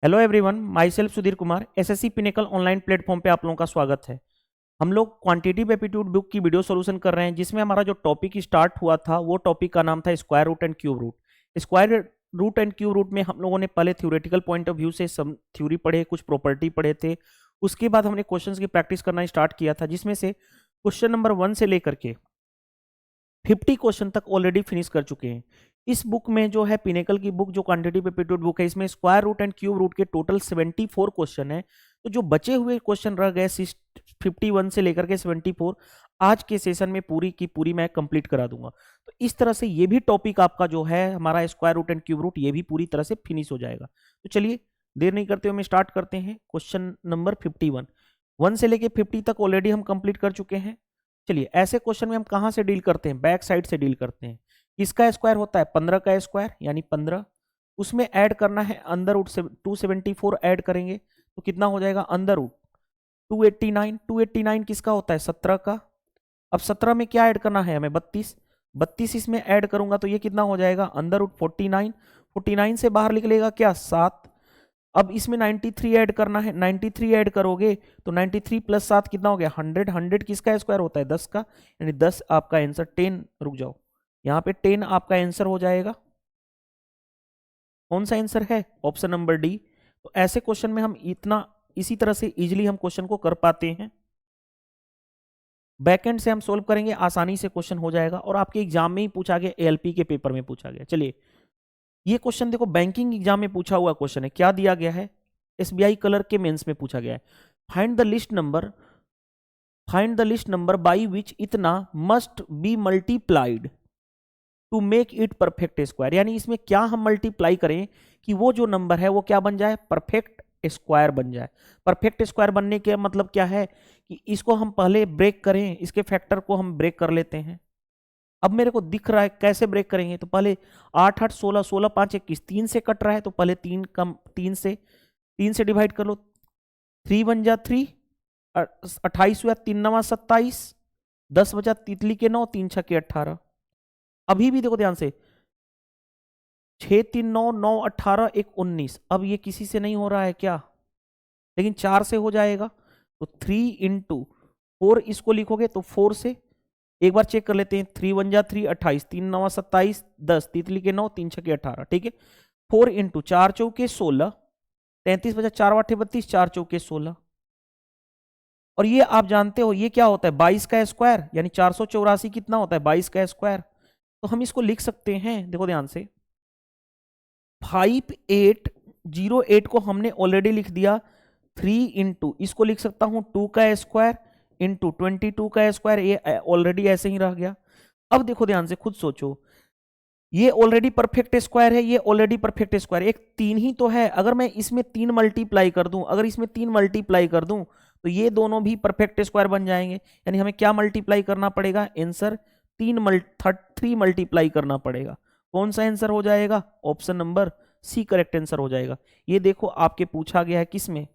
Hello everyone, my self Sudhir Kumar. SSC pinnacle online platform पे आप लोगों का स्वागत है। हम लोग क्वांटिटेटिव एप्टीट्यूड बुक की वीडियो सॉल्यूशन कर रहे हैं, जिसमें हमारा जो टॉपिक स्टार्ट हुआ था वो टॉपिक का नाम था square root and cube root. Square root and cube root में हम लोगों ने पहले थ्योरेटिकल पॉइंट ऑफ व्यू से सब थ्योरी पढ़े, कुछ प्रॉपर्टी पढ़े थे। उसके बाद हमने क्वेश्चंस की प्रैक्टिस करना स्टार्ट किया था, जिसमें से क्वेश्चन नंबर 1 से लेकर के 50 क्वेश्चन तक ऑलरेडी फिनिश कर चुके हैं। इस बुक में जो है पिनेकल की बुक, जो क्वांटिटेटिव एप्टीट्यूड बुक है, इसमें square root and cube root के टोटल 74 क्वेश्चन है। तो जो बचे हुए क्वेश्चन रह गए 51 से लेकर के 74, आज के सेशन में पूरी की पूरी मैं कंप्लीट करा दूंगा। तो इस तरह से ये भी टॉपिक आपका जो है हमारा square root and cube root, ये भी पूरी तरह से फिनिश हो जाएगा। तो चलिए देर नहीं करते हुए हम स्टार्ट करते हैं। क्वेश्चन नंबर 51, 1 से लेके 50 तक ऑलरेडी हम कंप्लीट कर चुके हैं। चलिए, ऐसे क्वेश्चन में हम कहां से डील करते हैं? बैक साइड से डील करते हैं। किसका स्क्वायर होता है? 15 का स्क्वायर यानी 15। उसमें ऐड करना है अंडर रूट से 274 ऐड करेंगे तो कितना हो जाएगा? Under root 289। 289 किसका होता है? 17 का। अब 17 में क्या ऐड करना है हमें? 32। 32 इसमें ऐड करूंगा तो ये कितना हो जाएगा? Under root 49। 49 से बाहर निकलेगा क्या? 7। अब इसमें 93 ऐड करना है। 93 ऐड करोगे तो 93 प्लस 7 कितना हो गया? 100। 100 किसका स्क्वायर होता है? 10 का, यानी 10 आपका आंसर। 10, रुक जाओ, यहाँ पे 10 आपका आंसर हो जाएगा। कौन सा आंसर है? Option number D. तो ऐसे क्वेश्चन में हम इसी तरह से इजीली हम क्वेश्चन को कर पाते हैं। बैकएंड से हम सोल्व करेंगे, आसानी से क्वेश्चन हो जाएगा और आपके एग्जाम में ही पूछा गया, एएलपी के पेपर में पूछा गया। चलिए, ये क्वेश्चन देखो, बैंकिंग एग्जाम में पूछा हुआ क्वेश्चन है। क्या दिया गया है? एसबीआई कलर के मेंस में पूछा गया है। Find the least number by which इतना must be multiplied to make it perfect square. यानी इसमें क्या हम मल्टीप्लाई करें कि वो जो नंबर है वो क्या बन जाए? परफेक्ट स्क्वायर बन जाए। परफेक्ट स्क्वायर बनने के मतलब क्या है कि इसको हम पहले ब्रेक करें, इसके फैक्टर को हम ब्रेक कर लेते हैं। अब मेरे को दिख रहा है कैसे ब्रेक करेंगे, तो पहले 8 8 16 16 5 21, 3 से कट रहा है तो पहले 3 से डिवाइड कर लो। 3 बन जा 3, 28 हुआ, 3 9 27, 10 बचा तितली के 9, 3 6 18। अभी भी देखो ध्यान से, 6 3 9 9 18 1 19। अब ये किसी से नहीं हो रहा है क्या? लेकिन 4 से हो जाएगा। तो 3 इंटू 4 इसको लिखोगे तो 4 से एक बार चेक कर लेते हैं। 3 1 जा 3, 28, 3 9 27, 10 तितली के 9, 3 6 18। ठीक है, 4 इंटू 4 चौके 16, 33 बचा 4 8 32, 4 चौके 16। और ये आप जानते हो ये क्या होता है? 22 का स्क्वायर, यानी 484 कितना होता है? 22 का स्क्वायर। तो हम इसको लिख सकते हैं, देखो ध्यान से, 5808 को हमने ऑलरेडी लिख दिया। 3 इंटू इसको लिख सकता हूं 2 का स्क्वायर इंटू 22 का स्क्वायर, ये ऑलरेडी ऐसे ही रह गया। अब देखो ध्यान से, खुद सोचो, ये ऑलरेडी परफेक्ट स्क्वायर है, ये ऑलरेडी परफेक्ट स्क्वायर, एक 3 ही तो है। अगर मैं इसमें 3 मल्टीप्लाई कर दूं, अगर इसमें 3 मल्टीप्लाई कर दूं तो ये दोनों भी परफेक्ट स्क्वायर बन जाएंगे। यानी हमें क्या मल्टीप्लाई करना पड़ेगा? आंसर 3 मल्टीप्लाई करना पड़ेगा। कौन सा आंसर हो जाएगा? Option number C correct answer हो जाएगा। ये देखो आपके पूछा गया है किसमें?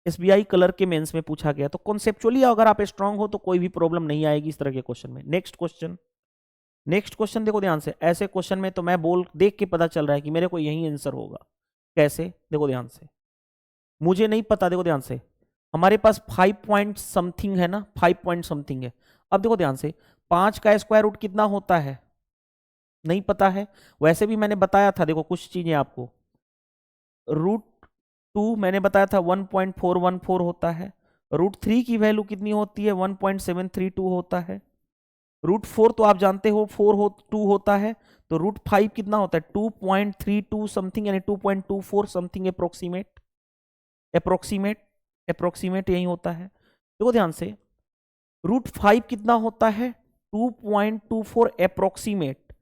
एसबीआई कलर के मेंस में पूछा गया। तो कॉन्सेप्चुअली अगर आप स्ट्रांग हो तो कोई भी प्रॉब्लम नहीं आएगी इस तरह के क्वेश्चन में। नेक्स्ट क्वेश्चन देखो ध्यान से। ऐसे क्वेश्चन में तो मैं बोल देख के पता चल रहा है कि मेरे को यही आंसर होगा। कैसे? देखो ध्यान से, मुझे नहीं पता। देखो ध्यान से, हमारे पास 5 पॉइंट समथिंग है ना, 5 पॉइंट समथिंग है। अब देखो ध्यान से, 5 का स्क्वायर रूट कितना होता है? नहीं पता है। वैसे भी मैंने बताया था, देखो कुछ चीजें आपको। √2 मैंने बताया था 1.414 होता है। √3 की वैल्यू कितनी होती है? 1.732 होता है। √4 तो आप जानते हो 2 होता है। तो √5 कितना होता है? 2.32 समथिंग, यानी 2.24 समथिंग अप्रोक्सीमेट यही होता है। देखो ध्यान से, √5 कितना होता है? 2.24 अप्रोक्सीमेट।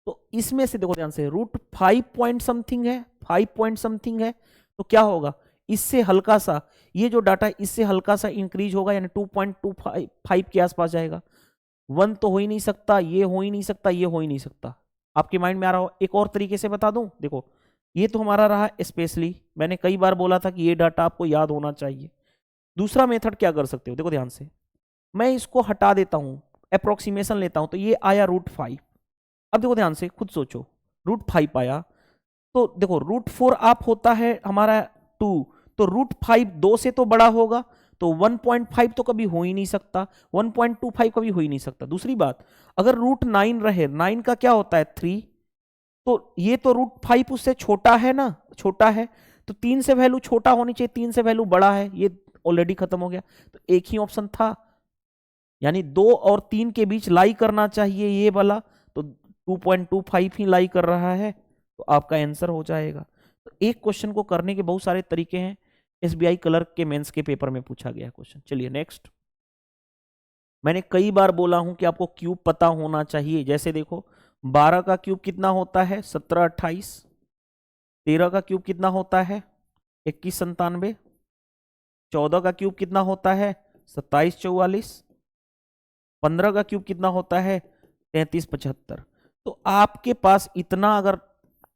तो इसमें से देखो ध्यान से, √5 पॉइंट समथिंग है, 5 पॉइंट समथिंग है, तो क्या होगा? इससे हल्का सा, ये जो डाटा इससे हल्का सा इंक्रीज होगा, यानी 2.25 के आसपास जाएगा। 1 तो हो ही नहीं सकता, ये हो ही नहीं सकता, ये हो ही नहीं सकता। आपके माइंड में आ रहा हो? एक और तरीके से बता दूं, देखो ये तो हमारा रहा स्पेशली, मैंने कई बार बोला था कि ये डाटा आपको याद होना चाहिए। दूसरा मेथड क्या कर सकते हो? देखो ध्यान से, मैं इसको हटा देता हूं, अप्रोक्सीमेशन लेता हूं, तो ये आया √5। अब देखो ध्यान से, खुद सोचो, √5 आया तो देखो √4 आप होता है हमारा 2, तो √5 2 से तो बड़ा होगा, तो 1.5 तो कभी हो ही नहीं सकता, 1.25 कभी हो ही नहीं सकता। दूसरी बात, अगर √9 रहे, 9 का क्या होता है 3, तो ये तो √5 उससे छोटा है ना, छोटा है, तो 3 से वैल्यू छोटा होनी चाहिए, 3 से वैल्यू बड़ा है, ये ऑलरेडी खत्म हो गया, तो एक ही ऑप्शन था, यानी 2 और 3 के बीच लाई करना चाहिए ये वाला, तो 2.25 ही लाई कर रहा है, तो आपका आंसर हो जाएगा। तो एक क्वेश्चन को करने के बहुत सारे तरीके हैं, एसबीआई क्लर्क के मेंस के पेपर में पूछा गया क्वेश्चन। चलिए नेक्स्ट। मैंने कई बार बोला हूं कि आपको क्यूब पता होना चाहिए, जैसे देखो 12 का क्यूब कितना होता है 17 28, 13 का क्यूब कितना होता है 21 97, 14 का क्यूब कितना होता है 27 44, 15 का क्यूब कितना होता है 33 75। तो आपके पास इतना, अगर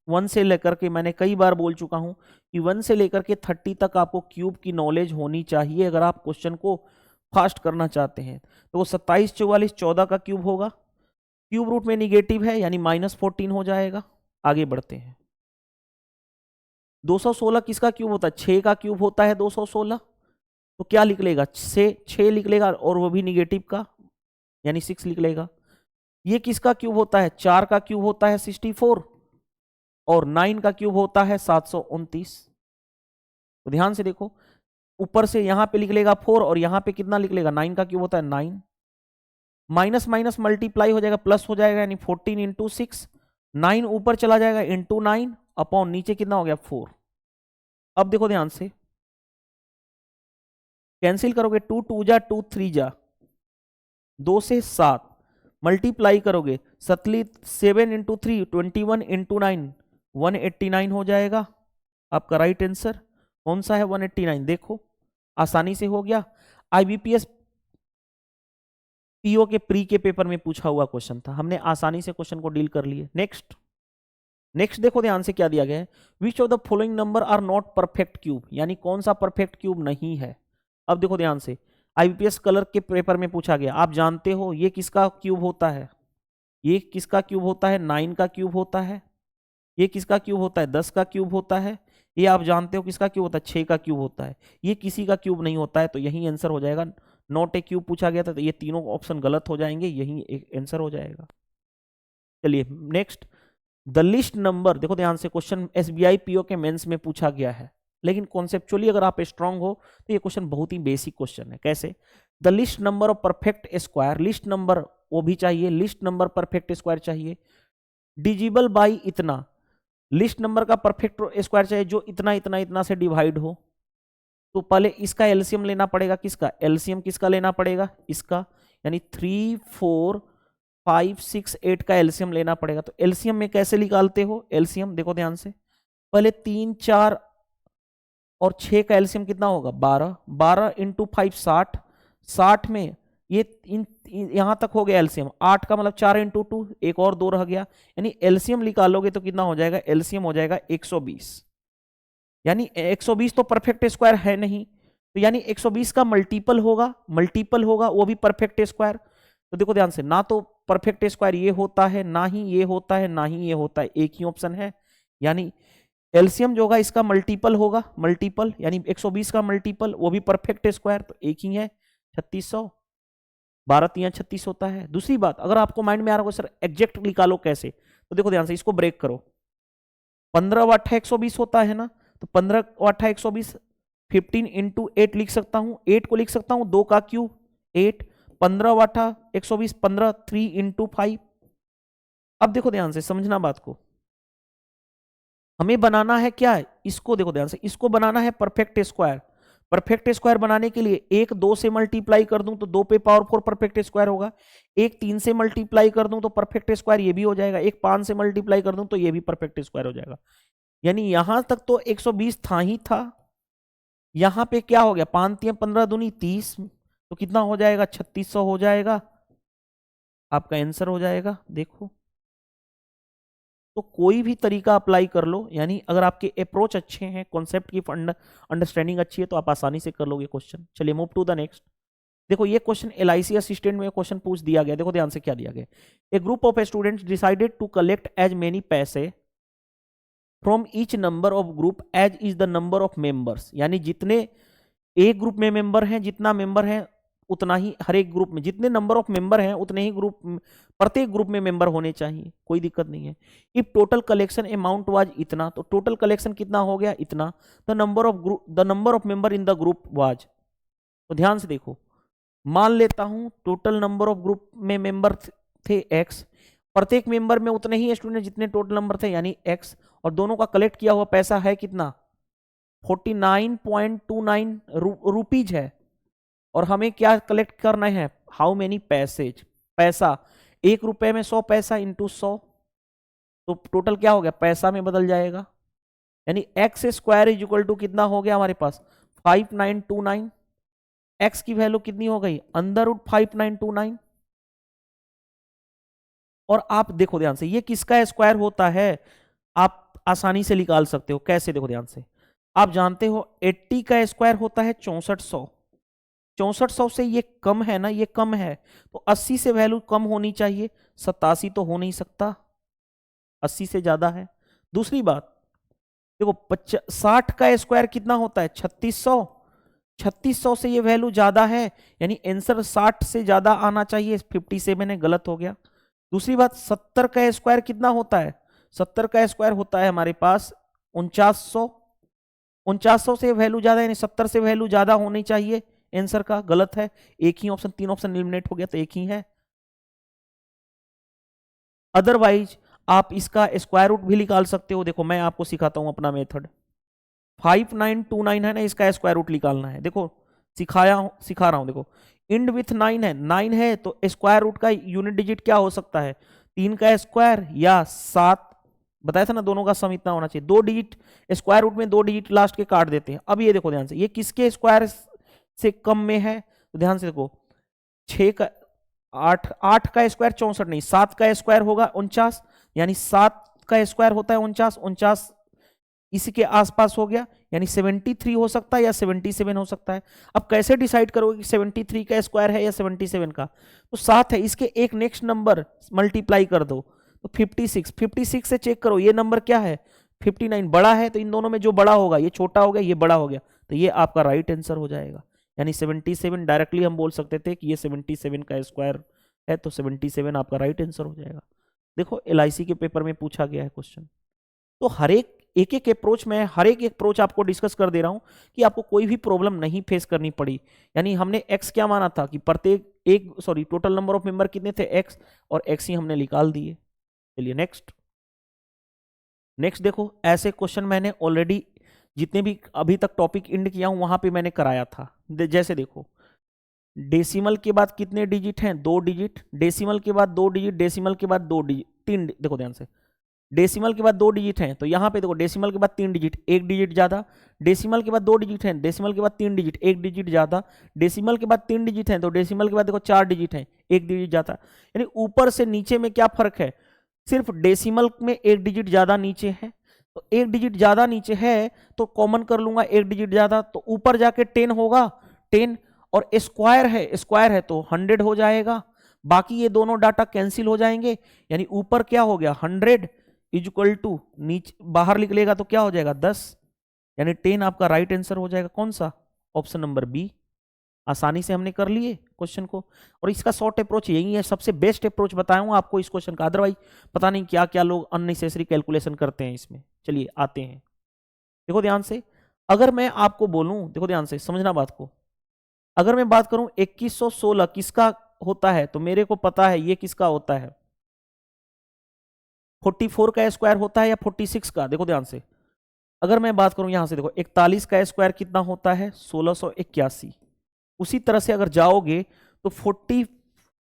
1 से लेकर के, मैंने कई बार बोल चुका हूं कि 1 से लेकर के 30 तक आपको क्यूब की नॉलेज होनी चाहिए अगर आप क्वेश्चन को फास्ट करना चाहते हैं। तो वो 27 44 14 का क्यूब होगा, क्यूब रूट में निगेटिव है यानी -14 हो जाएगा। आगे बढ़ते हैं। 216 किसका क्यूब होता है 6 का क्यूब होता है 216, तो क्या लिख लेगा 6 लिख लेगा, और वो भी निगेटिव का यानी 6 लिख लेगा। ये किसका क्यूब होता है 4 का क्यूब होता है 64, और 9 का क्यूब होता है 729। तो ध्यान से देखो, ऊपर से यहां पे लिख लेगा 4 और यहां पे कितना लिख लेगा 9 का क्यूब होता है 9, माइनस माइनस मल्टीप्लाई हो जाएगा, प्लस हो जाएगा, यानी 14 इंटू 6, 9 ऊपर चला जाएगा इंटू 9 अपॉन नीचे कितना हो गया 4। अब देखो ध्यान से, कैंसिल करोगे 2 2 जा 2 3 जा, 2 से 7 मल्टीप्लाई करोगे 7 इंटू 3 21 इंटू 9 189 हो जाएगा। आपका राइट आंसर कौन सा है 189, देखो आसानी से हो गया। आईबीपीएस पीओ के प्री के पेपर में पूछा हुआ क्वेश्चन था, हमने आसानी से क्वेश्चन को डील कर लिए। नेक्स्ट देखो ध्यान से क्या दिया गया है, which of the following number are not perfect cube, यानी कौन सा परफेक्ट क्यूब नहीं है। अब देखो ध्यान से, आईबीपीएस क्लर्क के पेपर में पूछा गया, आप जानते हो ये किसका क्यूब होता है, ये किसका क्यूब होता है 9 का क्यूब होता है, ये किसका क्यूब होता है 10 का क्यूब होता है, ये आप जानते हो किसका क्यूब होता है 6 का क्यूब होता है, ये किसी का क्यूब नहीं होता है, तो यही आंसर हो जाएगा। नॉट ए क्यूब पूछा गया था, तो ये तीनों ऑप्शन गलत हो जाएंगे, यही एक आंसर हो जाएगा। चलिए नेक्स्ट, द लिस्ट नंबर, देखो ध्यान से, क्वेश्चन एसबीआई पीओ के मेंस में पूछा गया है, लेकिन कॉन्सेप्चुअली अगर आप स्ट्रांग हो तो ये क्वेश्चन बहुत ही बेसिक क्वेश्चन है। कैसे, the least number of perfect square, list number वो भी चाहिए, लिस्ट नंबर परफेक्ट स्क्वायर चाहिए, डिजिबल बाई इतना, लिस्ट नंबर का परफेक्ट स्क्वायर चाहिए जो इतना इतना इतना से डिवाइड हो। तो पहले इसका एलसीएम लेना पड़ेगा, किसका एलसीएम किसका लेना पड़ेगा इसका, यानी 3 4 5 6 8 का एलसीएम लेना पड़ेगा। तो एलसीएम में कैसे निकालते हो, एलसीएम देखो ध्यान से, पहले 3 4 और 6 का एलसीएम कितना होगा 12, 12 इंटू 5 60, 60 में ये यहां तक हो गया एलसीएम, 8 का मतलब 4 इंटू 2, एक और 2 रह गया, यानी एलसीएम निकालोगे तो कितना हो जाएगा, एलसीएम हो जाएगा 120, यानी 120 तो परफेक्ट स्क्वायर है नहीं, तो यानी 120 का मल्टीपल होगा वो भी परफेक्ट स्क्वायर। तो देखो ध्यान से, ना तो परफेक्ट स्क्वायर ये होता है, ना ही ये होता है, ना ही ये होता है, एक ही ऑप्शन है, यानी एलसीएम जो होगा इसका मल्टीपल होगा, मल्टीपल यानी 120 का मल्टीपल वो भी परफेक्ट स्क्वायर, तो एक ही है 3600, 12 3 36 होता है। दूसरी बात, अगर आपको माइंड में आ रहा हो सर एग्जैक्ट निकालो कैसे, तो देखो ध्यान से, इसको ब्रेक करो, 15 वाट 120 होता है ना, तो 15 वाट 120, 15 इंटू 8 लिख सकता हूं, 8 को लिख सकता हूं 2 का क्यूब 8, 15 वाटा 120, 15 3 इंटू 5। अब देखो ध्यान से, समझना बात को, हमें बनाना है क्या है इसको, देखो ध्यान से, इसको बनाना है परफेक्ट स्क्वायर। परफेक्ट स्क्वायर बनाने के लिए एक 2 से मल्टीप्लाई कर दूं तो 2 पे पावर 4 परफेक्ट स्क्वायर होगा, एक 3 से मल्टीप्लाई कर दूं तो परफेक्ट स्क्वायर ये भी हो जाएगा, एक 5 से मल्टीप्लाई कर दूं तो ये भी परफेक्ट स्क्वायर हो जाएगा। यानी यहां तक तो 120 था ही था, यहां पे क्या हो गया 5 3 15 दूनी 30, तो कितना हो जाएगा 3600 हो जाएगा, आपका आंसर हो जाएगा। देखो तो कोई भी तरीका अप्लाई कर लो, यानी अगर आपके अप्रोच अच्छे हैं, कॉन्सेप्ट की अंडरस्टैंडिंग अच्छी है, तो आप आसानी से कर लोगे क्वेश्चन। चलिए मूव टू द नेक्स्ट। देखो ये क्वेश्चन एलआईसी असिस्टेंट में क्वेश्चन पूछ दिया गया, देखो ध्यान से क्या दिया गया, a group of students decided to collect as many paise from each number of group as is the number of members, यानी जितने एक ग्रुप में मेंबर हैं, जितना मेंबर है उतना ही हर एक ग्रुप में, जितने नंबर ऑफ मेंबर हैं उतने ही ग्रुप, प्रत्येक ग्रुप में मेंबर होने चाहिए, कोई दिक्कत नहीं है। If total collection amount was इतना, तो टोटल कलेक्शन कितना हो गया, इतना। The number of member in the group was, तो ध्यान से देखो, मान लेता हूं टोटल नंबर ऑफ ग्रुप में मेंबर थे एक्स, प्रत्येक मेंबर में उतने ही स्टूडेंट जितने टोटल नंबर थे यानी एक्स, और दोनों का कलेक्ट किया हुआ पैसा है कितना, 49.29 रुपीज है। और हमें क्या कलेक्ट करना है, हाउ मेनी पैसेज, पैसा, 1 रुपए में 100 पैसा इंटू 100, तो टोटल क्या हो गया, पैसा में बदल जाएगा, यानी x square is equal to कितना हो गया हमारे पास 5929। एक्स की वैल्यू कितनी हो गई, अंडर रूट 5929। और आप देखो ध्यान से, ये किसका स्क्वायर होता है, आप आसानी से निकाल सकते हो, कैसे, देखो ध्यान से, आप जानते हो 80 का स्क्वायर होता है 6400, 6400 से ये कम है ना, ये कम है, तो 80 से वैल्यू कम होनी चाहिए, 87 तो हो नहीं सकता, 80 से ज्यादा है। दूसरी बात देखो 60 का स्क्वायर कितना होता है 3600, 3600 से ये वैल्यू ज्यादा है, यानी आंसर 60 से ज्यादा आना चाहिए, 57 है, गलत हो गया। दूसरी बात 70 का स्क्वायर कितना होता है, 70 का स्क्वायर होता है हमारे पास 4900, 4900 से वैल्यू ज्यादा, यानी 70 से वैल्यू ज्यादा होनी चाहिए आंसर का, गलत है, एक ही ऑप्शन, 3 ऑप्शन एलिमिनेट हो गया, तो एक ही है। अदरवाइज आप इसका स्क्वायर रूट भी निकाल सकते हो, देखो मैं आपको सिखाता हूं अपना मेथड, 5929 है ना, इसका स्क्वायर रूट निकालना है, देखो सिखा रहा हूं, देखो इंड विथ 9 है, 9 है तो स्क्वायर रूट का यूनिट डिजिट क्या हो सकता है, 3 का स्क्वायर या 7, बताया था ना दोनों का सम इतना होना चाहिए, 2 डिजिट स्क्वायर रूट में 2 डिजिट लास्ट के काट देते हैं। अब ये देखो ध्यान से, ये किसके स्क्वायर से कम में है, तो ध्यान से देखो 6 का 8 का स्क्वायर 64 नहीं, 7 का स्क्वायर होगा 49, यानी 7 का स्क्वायर होता है 49, 49 इसी के आसपास हो गया, यानी 73 हो सकता है या 77 हो सकता है। अब कैसे डिसाइड करोगे कि 73 का स्क्वायर है या 77 का, तो 7 है, इसके एक नेक्स्ट नंबर मल्टीप्लाई कर दो, तो 56, 56 से चेक करो ये नंबर क्या है 59, बड़ा है, तो इन दोनों में जो बड़ा होगा, ये छोटा हो गया, ये बड़ा हो गया, तो ये आपका राइट आंसर हो जाएगा, यानी 77 डायरेक्टली हम बोल सकते थे कि ये 77 का स्क्वायर है, तो 77 आपका राइट आंसर हो जाएगा। देखो LIC के पेपर में पूछा गया है क्वेश्चन, तो हर एक एक अप्रोच में, हर एक अप्रोच आपको डिस्कस कर दे रहा हूं कि आपको कोई भी प्रॉब्लम नहीं फेस करनी पड़ी, यानी हमने x क्या माना था कि प्रत्येक टोटल नंबर ऑफ मेंबर कितने थे x, और x ही हमने निकाल दिए। चलिए नेक्स्ट देखो, ऐसे क्वेश्चन मैंने ऑलरेडी जितने भी अभी तक टॉपिक इंड किया हूं वहां पे मैंने कराया था। जैसे देखो डेसिमल के बाद कितने डिजिट हैं, 2 डिजिट, डेसिमल के बाद 2 डिजिट, डेसिमल के बाद 2 डिजिट, 3, देखो ध्यान से, डेसिमल के बाद 2 डिजिट हैं, तो यहां पे देखो डेसिमल के बाद 3 डिजिट, 1 डिजिट ज्यादा, डेसिमल के बाद 2 डिजिट हैं, डेसिमल के बाद 3 डिजिट, 1 डिजिट ज्यादा, डेसिमल के बाद 3 डिजिट हैं, तो डेसिमल के बाद देखो 4 डिजिट हैं, 1 डिजिट ज्यादा, यानी ऊपर से नीचे में क्या फर्क है, सिर्फ डेसिमल में 1 डिजिट ज्यादा नीचे है, तो 1 डिजिट ज्यादा नीचे है तो कॉमन कर लूंगा 1 डिजिट ज्यादा, तो ऊपर जाके 10 होगा, 10, और स्क्वायर है तो 100 हो जाएगा, बाकी ये दोनों डाटा कैंसिल हो जाएंगे, यानी ऊपर क्या हो गया 100 इज इक्वल टू, नीचे बाहर निकलेगा तो क्या हो जाएगा 10, यानी 10 आपका राइट आंसर हो जाएगा, कौन सा, ऑप्शन नंबर बी। आसानी से हमने कर लिए क्वेश्चन को, और इसका शॉर्ट अप्रोच यही है, सबसे बेस्ट अप्रोच बताया हूं आपको इस क्वेश्चन का, अदरवाइज पता नहीं क्या क्या लोग अननेसेसरी कैलकुलेशन करते हैं इसमें। चलिए आते हैं, देखो ध्यान से, अगर मैं आपको बोलूं, देखो ध्यान से समझना बात को, अगर मैं बात करूं 2116 किसका होता है, तो मेरे को पता है ये किसका होता है, 44 का स्क्वायर होता है या 46 का, देखो ध्यान से, अगर मैं बात करूं यहां से देखो 41 का स्क्वायर कितना होता है 1681, उसी तरह से अगर जाओगे तो 40,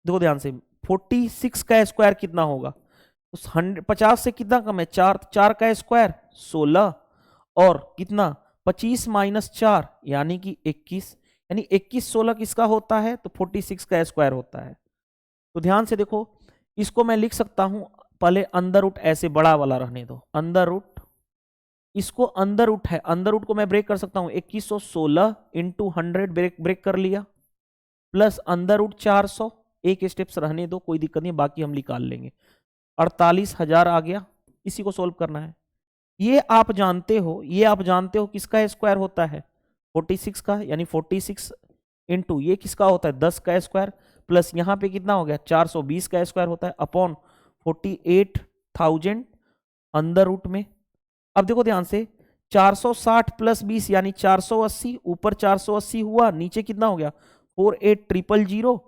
देखो ध्यान से 46 का स्क्वायर कितना होगा, उस 50 से कितना कम है 4, 4 का स्क्वायर 16, और कितना 25 माइनस 4 यानी कि 21, यानी 21 16 किसका होता है, तो 46 का स्क्वायर होता है। तो ध्यान से देखो, इसको मैं लिख सकता हूं, पहले अंदर रूट ऐसे बड़ा वाला रहने दो, अंदर रूट, इसको अंदर रूट है, अंदर रूट को मैं ब्रेक कर सकता हूं, 2116 इंटू 100 ब्रेक कर लिया, प्लस अंदर रूट 400, एक स्टेप्स रहने दो कोई दिक्कत नहीं, बाकी हम निकाल लेंगे, 48,000 आ गया, इसी को सोल्व करना है। ये आप जानते हो, ये आप जानते हो किसका स्क्वायर होता है, 46 का, यानी 46 इंटू ये किसका होता है 10 का स्क्वायर, प्लस यहाँ पे कितना हो गया 420 का स्क्वायर होता है, अपॉन 48,000 अंदर रूट में। अब देखो ध्यान से 460 प्लस 20 यानी 480, ऊपर 480 हुआ, नीचे कितना हो गया 48,000,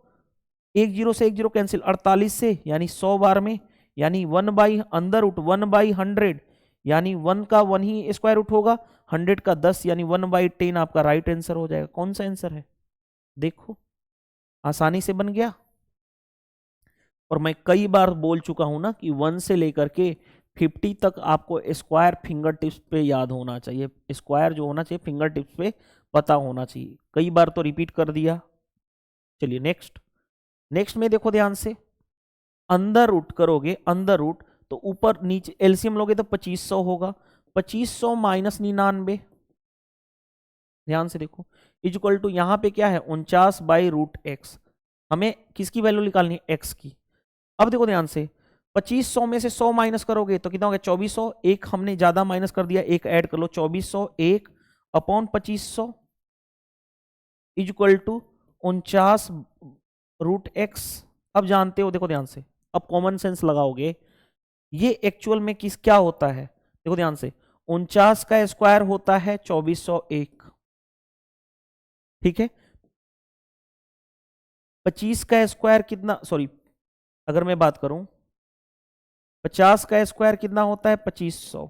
एक जीरो से एक जीरो कैंसिल, 48 से यानी 100 बार में, यानी 1 बाई अंदर रूट 1 बाई 100, यानी 1 का 1 ही स्क्वायर रूट होगा, 100 का 10 यानी 1 बाई 10 आपका राइट आंसर हो जाएगा। कौन सा आंसर है, देखो आसानी से बन गया। और मैं कई बार बोल चुका हूं ना कि 1 से लेकर के 50 तक आपको स्क्वायर फिंगर टिप्स पे याद होना चाहिए, स्क्वायर जो होना चाहिए फिंगर टिप्स पे पता होना चाहिए, कई बार तो रिपीट कर दिया। चलिए नेक्स्ट, नेक्स्ट में देखो ध्यान से, अंदर रूट करोगे, अंदर रूट तो ऊपर नीचे एलसीएम लोगे तो 2500 होगा, 2500 माइनस 99, ध्यान से देखो, इक्वल टू यहाँ पे क्या है 49 बाई रूट एक्स, हमें किसकी वैल्यू निकालनी है एक्स की। अब देखो ध्यान से 2500 में से 100 माइनस करोगे तो कितना हो गया 2400, एक हमने ज्यादा माइनस कर दिया, एक ऐड कर लो, 2400 एक upon 2500 equal to 49 root x. अब जानते हो, देखो ध्यान से, अब कॉमन सेंस लगाओगे, ये एक्चुअल में किस क्या होता है, देखो ध्यान से 49 का स्क्वायर होता है 2401, ठीक है, 25 का स्क्वायर कितना, सॉरी अगर मैं बात करूं 50 का स्क्वायर कितना होता है 2500,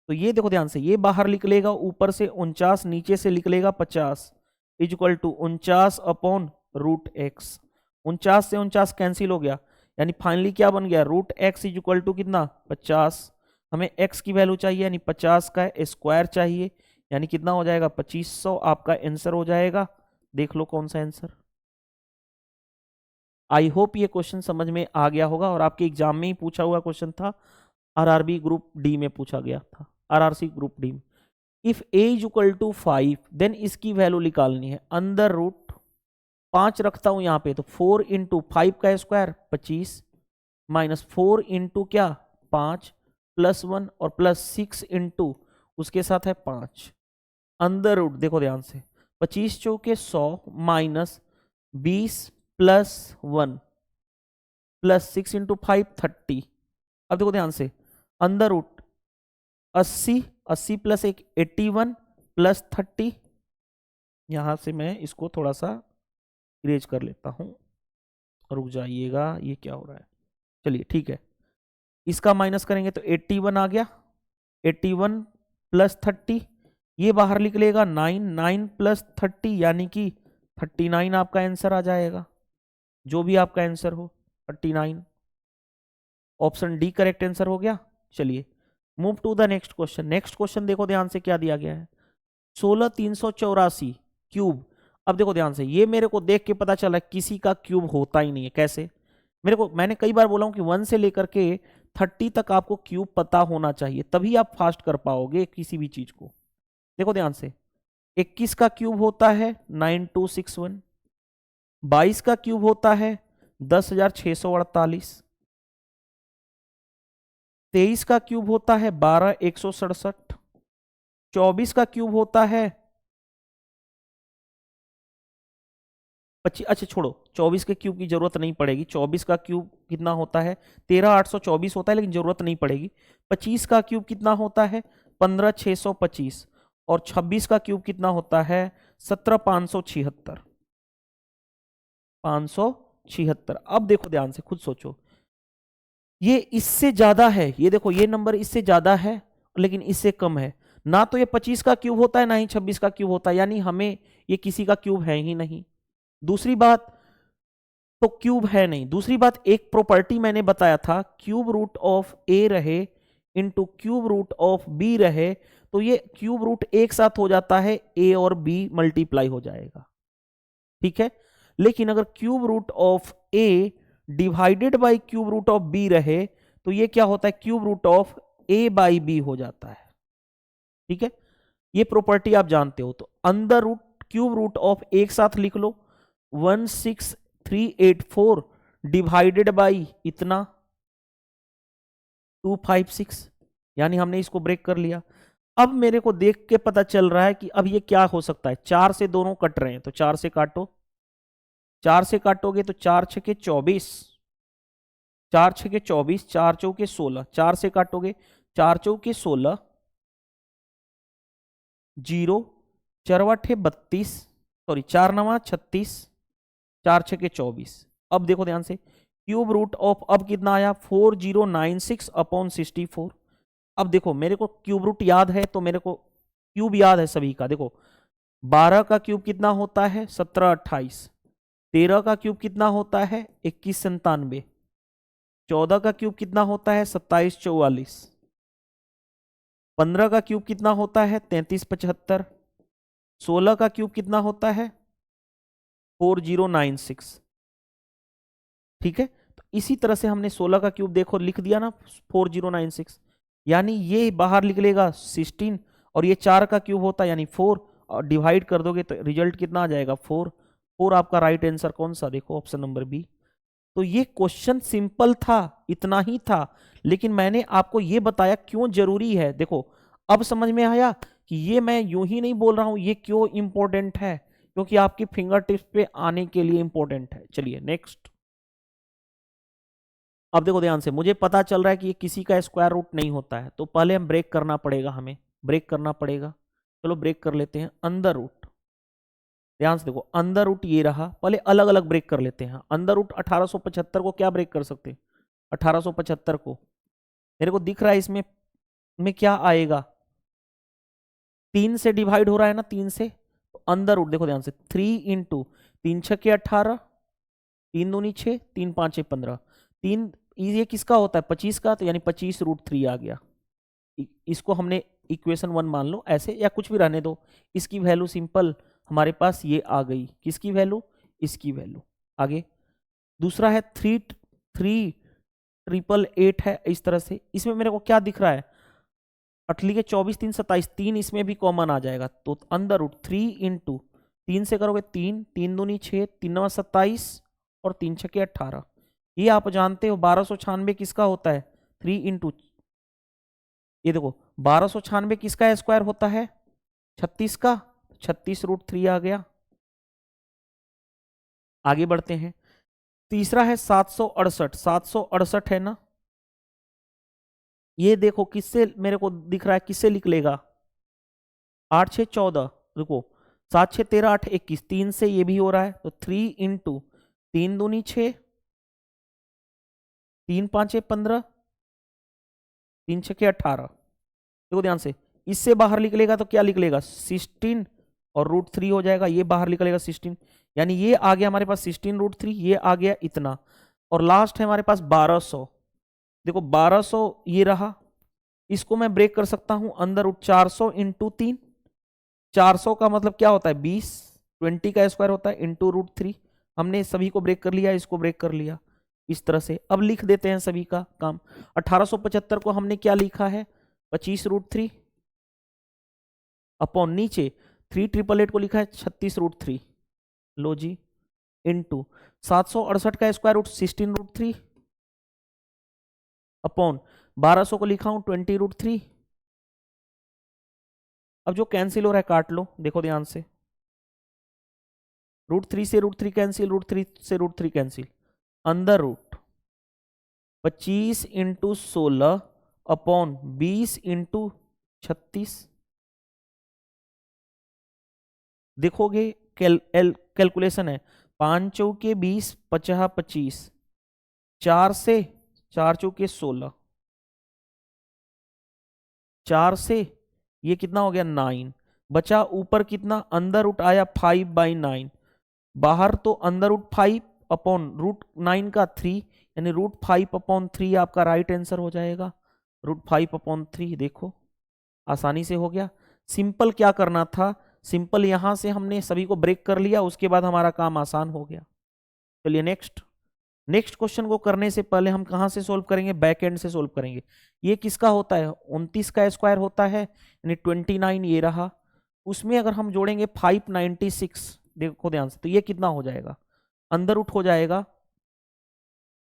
तो ये देखो ध्यान से, ये बाहर निकलेगा ऊपर से 49, नीचे से निकलेगा 50 equal to 49 upon root x, 49 से 49 कैंसिल हो गया, यानी फाइनली क्या बन गया रूट एक्स इक्वल टू कितना 50, हमें एक्स की वैल्यू चाहिए यानी 50 का स्क्वायर चाहिए, यानी कितना हो जाएगा 2500 आपका आंसर हो जाएगा। देख लो कौन सा आंसर। आई होप ये क्वेश्चन समझ में आ गया होगा, और आपके एग्जाम में ही पूछा हुआ क्वेश्चन था, आरआरबी ग्रुप डी में पूछा गया था, आरआरसी ग्रुप डी में। If A is equal to 5 then इसकी वैल्यू निकालनी है, अंदर रूट 5 रखता हूं यहां पे, तो 4 इंटू 5 का स्क्वायर 25 माइनस 4 इंटू क्या 5 प्लस 1 और प्लस 6 इंटू उसके साथ है 5 अंदर रूट, देखो ध्यान से 25 चौके 100 माइनस 20 प्लस 1 प्लस 6 इंटू 5 30। अब देखो ध्यान से अंदर रूट 80, 80 प्लस 1 81 प्लस 30, यहां से मैं इसको थोड़ा सा इरेज कर लेता हूं, रुक जाइएगा ये क्या हो रहा है, चलिए ठीक है, इसका माइनस करेंगे तो 81 आ गया, 81 प्लस 30, ये बाहर निकलेगा 9, 9 प्लस 30 यानी कि 39 आपका आंसर आ जाएगा, जो भी आपका आंसर हो 39, ऑप्शन डी करेक्ट आंसर हो गया। चलिए move to the next question, next question देखो ध्यान से क्या दिया गया है, 16384 क्यूब। अब देखो ध्यान से, ये मेरे को देख के पता चला किसी का क्यूब होता ही नहीं है, कैसे, मेरे को मैंने कई बार बोला हूं कि 1 से लेकर के 30 तक आपको क्यूब पता होना चाहिए, तभी आप फास्ट कर पाओगे किसी भी चीज को। देखो ध्यान से 21 का क्यूब होता है 9261, 22 का क्यूब होता है 10,648, 23 का क्यूब होता है 12,167, 24 का क्यूब होता है 25, अच्छा छोड़ो 24 के क्यूब की जरूरत नहीं पड़ेगी, 24 का क्यूब कितना होता है 13,824 होता है, लेकिन जरूरत नहीं पड़ेगी। 25 का क्यूब कितना होता है 15,625, और 26 का क्यूब कितना होता है 17,576, 576। अब देखो ध्यान से खुद सोचो, ये इससे ज्यादा है, ये देखो ये नंबर इससे ज्यादा है लेकिन इससे कम है, ना तो ये 25 का क्यूब होता है ना ही 26 का क्यूब होता है, यानी हमें ये किसी का क्यूब है ही नहीं। दूसरी बात तो क्यूब है नहीं, दूसरी बात एक प्रॉपर्टी मैंने बताया था, क्यूब रूट ऑफ ए रहे into cube root of B रहे, तो ये क्यूब रूट एक साथ हो जाता है, ए और बी मल्टीप्लाई हो जाएगा, ठीक है। लेकिन अगर cube root of A divided by cube root of B रहे तो ये क्या होता है cube root of A by B हो जाता है, ठीक है, ये प्रॉपर्टी आप जानते हो। तो अंदर रूट क्यूब रूट ऑफ एक साथ लिख लो 16384 डिवाइडेड बाई इतना 256, यानी हमने इसको ब्रेक कर लिया। अब मेरे को देख के पता चल रहा है कि अब ये क्या हो सकता है, 4 से दोनों कट रहे हैं तो 4 से काटो, 4 से काटोगे तो 4 छके 24, 4 छके 24, 4 चौके 16, 4 से काटोगे 4 चौके 16, 0 चरवाठे 32, सॉरी 4 नवा 36, 4 छके 24। अब देखो ध्यान से, क्यूब रूट ऑफ अब कितना आया 4096 अपॉन 64। अब देखो मेरे को क्यूब रूट याद है तो मेरे को क्यूब याद है सभी का। देखो 12 का क्यूब कितना होता है 1728, 13 का क्यूब कितना होता है 2197, 14 का क्यूब कितना होता है 2744, 15 का क्यूब कितना होता है 3375, 16 का क्यूब कितना होता है 4096। ठीक है, तो इसी तरह से हमने 16 का क्यूब देखो लिख दिया ना 4096, यानी ये बाहर निकलेगा 16 और ये 4 का क्यूब होता है यानी 4, और डिवाइड कर दोगे तो रिजल्ट कितना आ जाएगा 4। 4 आपका राइट आंसर कौन सा, देखो ऑप्शन नंबर बी। तो ये क्वेश्चन सिंपल था, इतना ही था, लेकिन मैंने आपको ये बताया क्यों जरूरी है। देखो अब समझ में आया कि ये मैं यूं ही नहीं बोल रहा हूं, ये क्यों इंपॉर्टेंट है, क्योंकि आपकी फिंगर टिप्स पे आने के लिए इंपॉर्टेंट है। चलिए नेक्स्ट। अब देखो ध्यान से, मुझे पता चल रहा है कि ये किसी का स्क्वायर रूट नहीं होता है, तो पहले हम ब्रेक करना पड़ेगा, हमें ब्रेक करना पड़ेगा। चलो ब्रेक कर लेते हैं। अंदर रूट, ध्यान से देखो अंदर रूट ये रहा, पहले अलग अलग ब्रेक कर लेते हैं। अंदर रूट 1875 को क्या ब्रेक कर सकते हैं, 1875 को मेरे को दिख रहा है इसमें में क्या आएगा, 3 से डिवाइड हो रहा है ना, 3 से, तो अंदर रूट देखो ध्यान से 3 इंटू 3 छके 18, 3 दूनी 6, 3 पांचे 15, 3 ये किसका होता है 25 का, तो यानी 25 रूट 3 आ गया। इसको हमने इक्वेशन 1 मान लो ऐसे, या कुछ भी रहने दो। इसकी वैल्यू सिंपल हमारे पास ये आ गई, किसकी वैल्यू, इसकी वैल्यू। आगे दूसरा है 3,3,888 है, इस तरह से। इसमें मेरे को क्या दिख रहा है, अटली के 24 3 27, 3 इसमें भी कॉमन आ जाएगा, तो अंदर रूट 3 इंटू 3 से करोगे 3, 3 दूनी 6, 3 नवा 27 और 3 छके 18। ये आप जानते हो 1296 किसका होता है, 3 इंटू, ये देखो 1296 किसका स्क्वायर होता है 36 का, 36 रूट 3 आ गया। आगे बढ़ते हैं। तीसरा है 768, 768 है ना, ये देखो किससे मेरे को दिख रहा है, किससे निकलेगा, 8 6 14, रुको 7 6 13 8 21, 3 से ये भी हो रहा है, तो 3 इंटू 3 दूनी 6, 3 पांचे 15, 3 छके 18। देखो ध्यान से, इससे बाहर निकलेगा तो क्या निकलेगा 16 और रूट 3 हो जाएगा, ये बाहर निकलेगा 16, यानी ये आ गया हमारे पास 16 रूट 3, ये आ गया इतना, और लास्ट है हमारे पास 1200। देखो 1200 ये रहा, इसको मैं ब्रेक कर सकता हूं अंदर रूट 400 इंटू 3, 400 का मतलब क्या होता है 20, 20 का स्क्वायर होता है इंटू रूट 3। हमने सभी को ब्रेक कर लिया, इसको ब्रेक कर लिया इस तरह से। अब लिख देते हैं सभी का काम। 1875 को हमने क्या लिखा है 25 रूट 3 अपॉन नीचे 3,888 को लिखा है 36 रूट 3, लो जी, इंटू 768 का स्क्वायर रूट 16 रूट 3 अपॉन 1200 को लिखा हूं 20 रूट 3। अब जो कैंसिल हो रहा है काट लो, देखो ध्यान से, रूट 3 से रूट 3 कैंसिल, रूट 3 से रूट 3 कैंसिल, अंदर रूट 25 इंटू 16 अपॉन 20 इंटू 36। देखोगे कैलकुलेशन है, 5 चौके 20, 50 25, 4 से 4 चौके 16, 4 से ये कितना हो गया 9, बचा ऊपर कितना अंदर रूट आया 5/9, बाहर तो अंदर रूट 5 अपॉन रूट 9 का 3, यानी रूट 5 अपॉन 3 आपका राइट आंसर हो जाएगा, रूट 5 अपॉन 3। देखो आसानी से हो गया। सिंपल क्या करना था, सिंपल यहां से हमने सभी को ब्रेक कर लिया, उसके बाद हमारा काम आसान हो गया। चलिए नेक्स्ट। नेक्स्ट क्वेश्चन को करने से पहले हम कहां से सोल्व करेंगे, बैक एंड से सोल्व करेंगे। ये किसका होता है 29 का स्क्वायर होता है, यानी 29 ये रहा, उसमें अगर हम जोड़ेंगे 596, देखो ध्यान से, तो ये कितना हो जाएगा, अंदर रूट हो जाएगा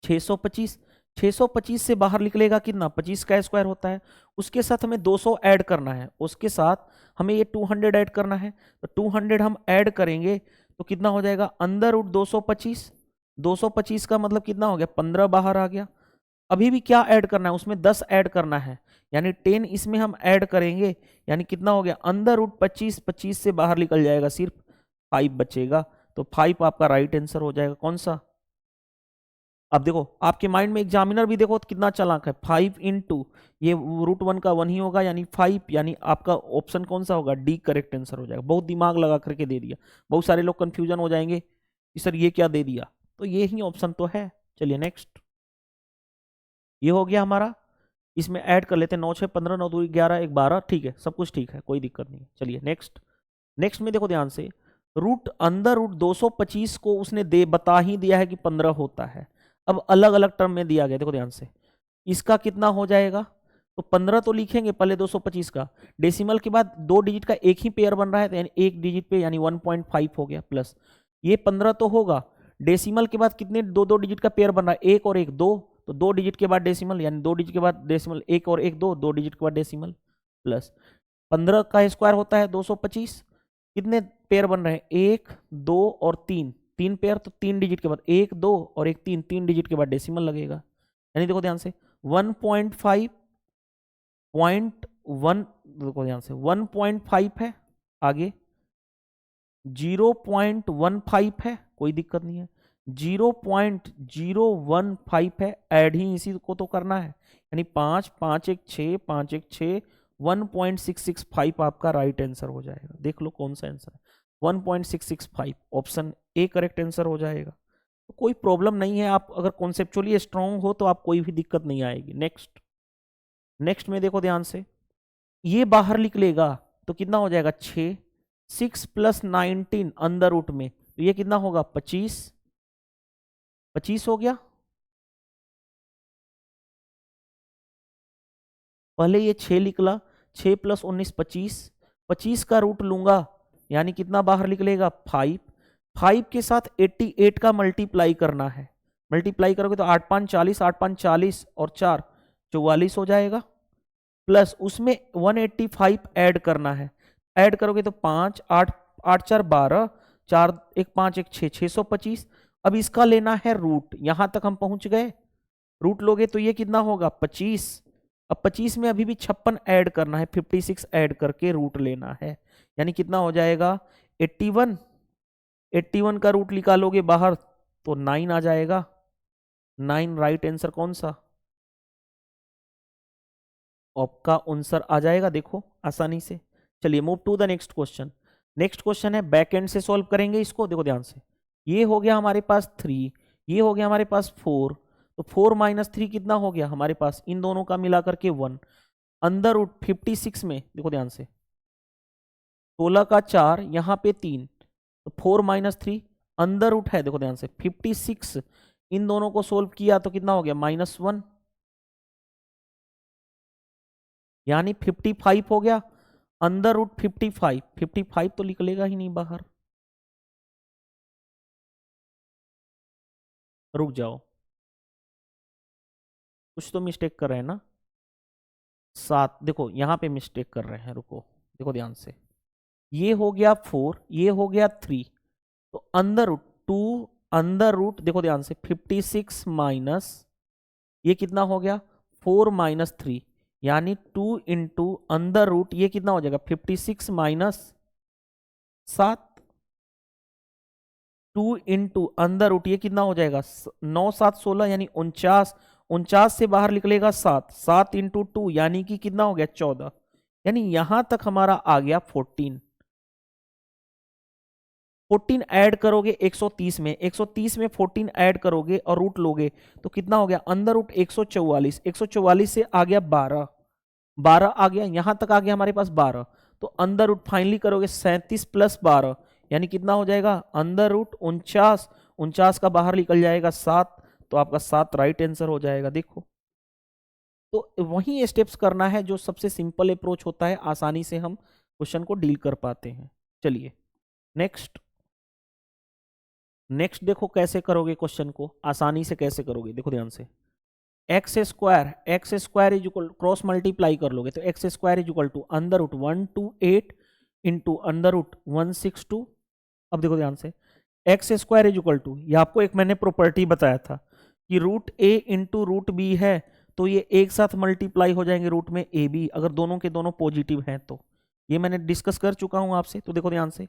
625, 625 से बाहर निकलेगा कितना, 25 का स्क्वायर होता है। उसके साथ हमें 200 ऐड करना है, उसके साथ हमें ये 200 ऐड करना है। तो 200 हम ऐड करेंगे तो कितना हो जाएगा, अंडर रूट 225। 225 का मतलब कितना हो गया, 15 बाहर आ गया। अभी भी क्या ऐड करना है, उसमें 10 ऐड करना है, यानी 10 इसमें हम ऐड करेंगे, यानी कितना हो गया, अंडर रूट 25। 25 से बाहर निकल जाएगा, सिर्फ 5 बचेगा। तो 5 आपका राइट आंसर हो जाएगा। कौन सा, अब देखो आपके माइंड में एग्जामिनर भी देखो तो कितना चालाक है, 5 इंटू ये √1 का 1 ही होगा, यानी 5, यानी आपका ऑप्शन कौन सा होगा, डी करेक्ट आंसर हो जाएगा। बहुत दिमाग लगा करके दे दिया। बहुत सारे लोग कंफ्यूजन हो जाएंगे कि सर ये क्या दे दिया, तो ये ही ऑप्शन तो है। चलिए नेक्स्ट, ये हो गया हमारा। इसमें ऐड कर लेते हैं 9 6 15 9 2 11 1 12, ठीक है, सब कुछ ठीक है, कोई दिक्कत नहीं है। चलिए नेक्स्ट। नेक्स्ट में देखो ध्यान से, रूट अंदर रूट 225 को उसने दे बता ही दिया है कि 15 होता है। अब अलग अलग टर्म में दिया गया, देखो ध्यान से, इसका कितना हो जाएगा, तो 15 तो लिखेंगे पहले 225 का, डेसिमल के बाद 2 डिजिट का एक ही पेयर बन रहा है, तो यानी एक डिजिट पे यानी 1.5 हो गया, प्लस ये 15 तो होगा, डेसिमल के बाद कितने 2 डिजिट का पेयर बन रहा है, एक और एक 2, तो 2 डिजिट के बाद डेसिमल, यानी 2 डिजिट के बाद डेसिमल, एक और एक 2 डिजिट के बाद डेसिमल, प्लस 15 का स्क्वायर होता है 225। कितने पेयर बन रहे हैं, 1 2 और 3, 3 पेयर, तो 3 डिजिट के बाद 1 2 और एक 3, 3 डिजिट के बाद डेसिमल लगेगा, यानी देखो ध्यान से 1.5 देखो ध्यान से 1.5 है, आगे 0.15 है, कोई दिक्कत नहीं है, 0.015 है, ऐड ही इसी को तो करना है, यानी 5 5 1 6 5 1 6, 1.665 आपका राइट आंसर हो जाएगा। देख लो कौन सा आंसर है, 1.665, ऑप्शन ए करेक्ट आंसर हो जाएगा। तो कोई प्रॉब्लम नहीं है, आप अगर कॉन्सेप्चुअली स्ट्रांग हो तो आप कोई भी दिक्कत नहीं आएगी। नेक्स्ट, नेक्स्ट में देखो ध्यान से, ये बाहर निकलेगा तो कितना हो जाएगा, 6 6 + 19 अंदर रूट में, तो ये कितना होगा, 25 25 हो गया। पहले ये 6 निकला, 6 + 19 25, 25 का रूट लूंगा, यानी कितना बाहर निकलेगा, 5। 5 के साथ 88 का मल्टीप्लाई करना है, मल्टीप्लाई करोगे तो 8 5 40, 8 5 40 और 4 44 हो जाएगा, प्लस उसमें 185 ऐड करना है, ऐड करोगे तो 5 8 8 4 12, 4 1 5 1 6, 625। अब इसका लेना है रूट, यहां तक हम पहुंच गए, रूट लोगे तो ये कितना होगा, 25। अब 25 में अभी भी 56 ऐड करना है, 56 ऐड करके रूट लेना है, यानी कितना हो जाएगा, 81। 81 का रूट निकालोगे बाहर तो 9 आ जाएगा, 9 राइट आंसर कौन सा, आपका आंसर आ जाएगा, देखो आसानी से। चलिए move to the next question. Next question है बैक एंड से सॉल्व करेंगे इसको, देखो ध्यान से, ये हो गया हमारे पास 3, ये हो गया हमारे पास 4, तो 4 - 3 कितना हो गया हमारे पास, इन दोनों का मिला करके 1, अंदर रूट 56 में, देखो ध्यान से 16 का 4, यहाँ पे 3, तो 4 - 3 अंदर रूट है, देखो ध्यान से 56, इन दोनों को सोल्व किया तो कितना हो गया, -1, यानी 55 हो गया, अंदर रूट 55, 55 तो निकलेगा ही नहीं बाहर, रुक जाओ, कुछ तो मिस्टेक कर रहे हैं ना, 7, देखो यहाँ पे मिस्टेक कर रहे हैं, रुको देखो ध्यान से, ये हो गया 4, ये हो गया 3, तो अंदर रूट 2, अंदर रूट देखो ध्यान से 56 माइनस ये कितना हो गया, 4 - 3, यानी 2 इंटू अंदर रूट ये कितना हो जाएगा, 56 - 7, 2 इंटू अंदर रूट ये कितना हो जाएगा, 9 7 16, यानी 49, 49 से बाहर निकलेगा 7, 7 इंटू 2 यानी कि कितना हो गया, 14, यानी यहां तक हमारा आ गया 14। 14 ऐड करोगे 130 में, 130 में 14 ऐड करोगे और रूट लोगे तो कितना हो गया, अंदर रूट 144, 144 से आ गया 12, 12 आ गया, यहां तक आ गया हमारे पास 12, तो अंदर रूट फाइनली करोगे 37 + 12, यानी कितना हो जाएगा, अंदर रूट 49, 49 का बाहर निकल जाएगा 7, तो आपका 7 राइट आंसर हो जाएगा। देखो तो वही स्टेप्स करना है जो सबसे सिंपल अप्रोच होता है, आसानी से हम क्वेश्चन को डील कर पाते हैं। चलिए नेक्स्ट, नेक्स्ट देखो कैसे करोगे क्वेश्चन को, आसानी से कैसे करोगे, देखो ध्यान से, x square is equal cross multiply कर लोगे तो x square is equal to under root 128 into under root 162। अब देखो ध्यान से, x square is equal to, ये आपको एक मैंने प्रॉपर्टी बताया था कि root A into root B है, तो ये एक साथ मल्टीप्लाई हो जाएंगे रूट में ए बी, अगर दोनों के दोनों पॉजिटिव हैं तो। ये मैंने डिस्कस कर चुका हूं आपसे। तो देखो ध्यान से,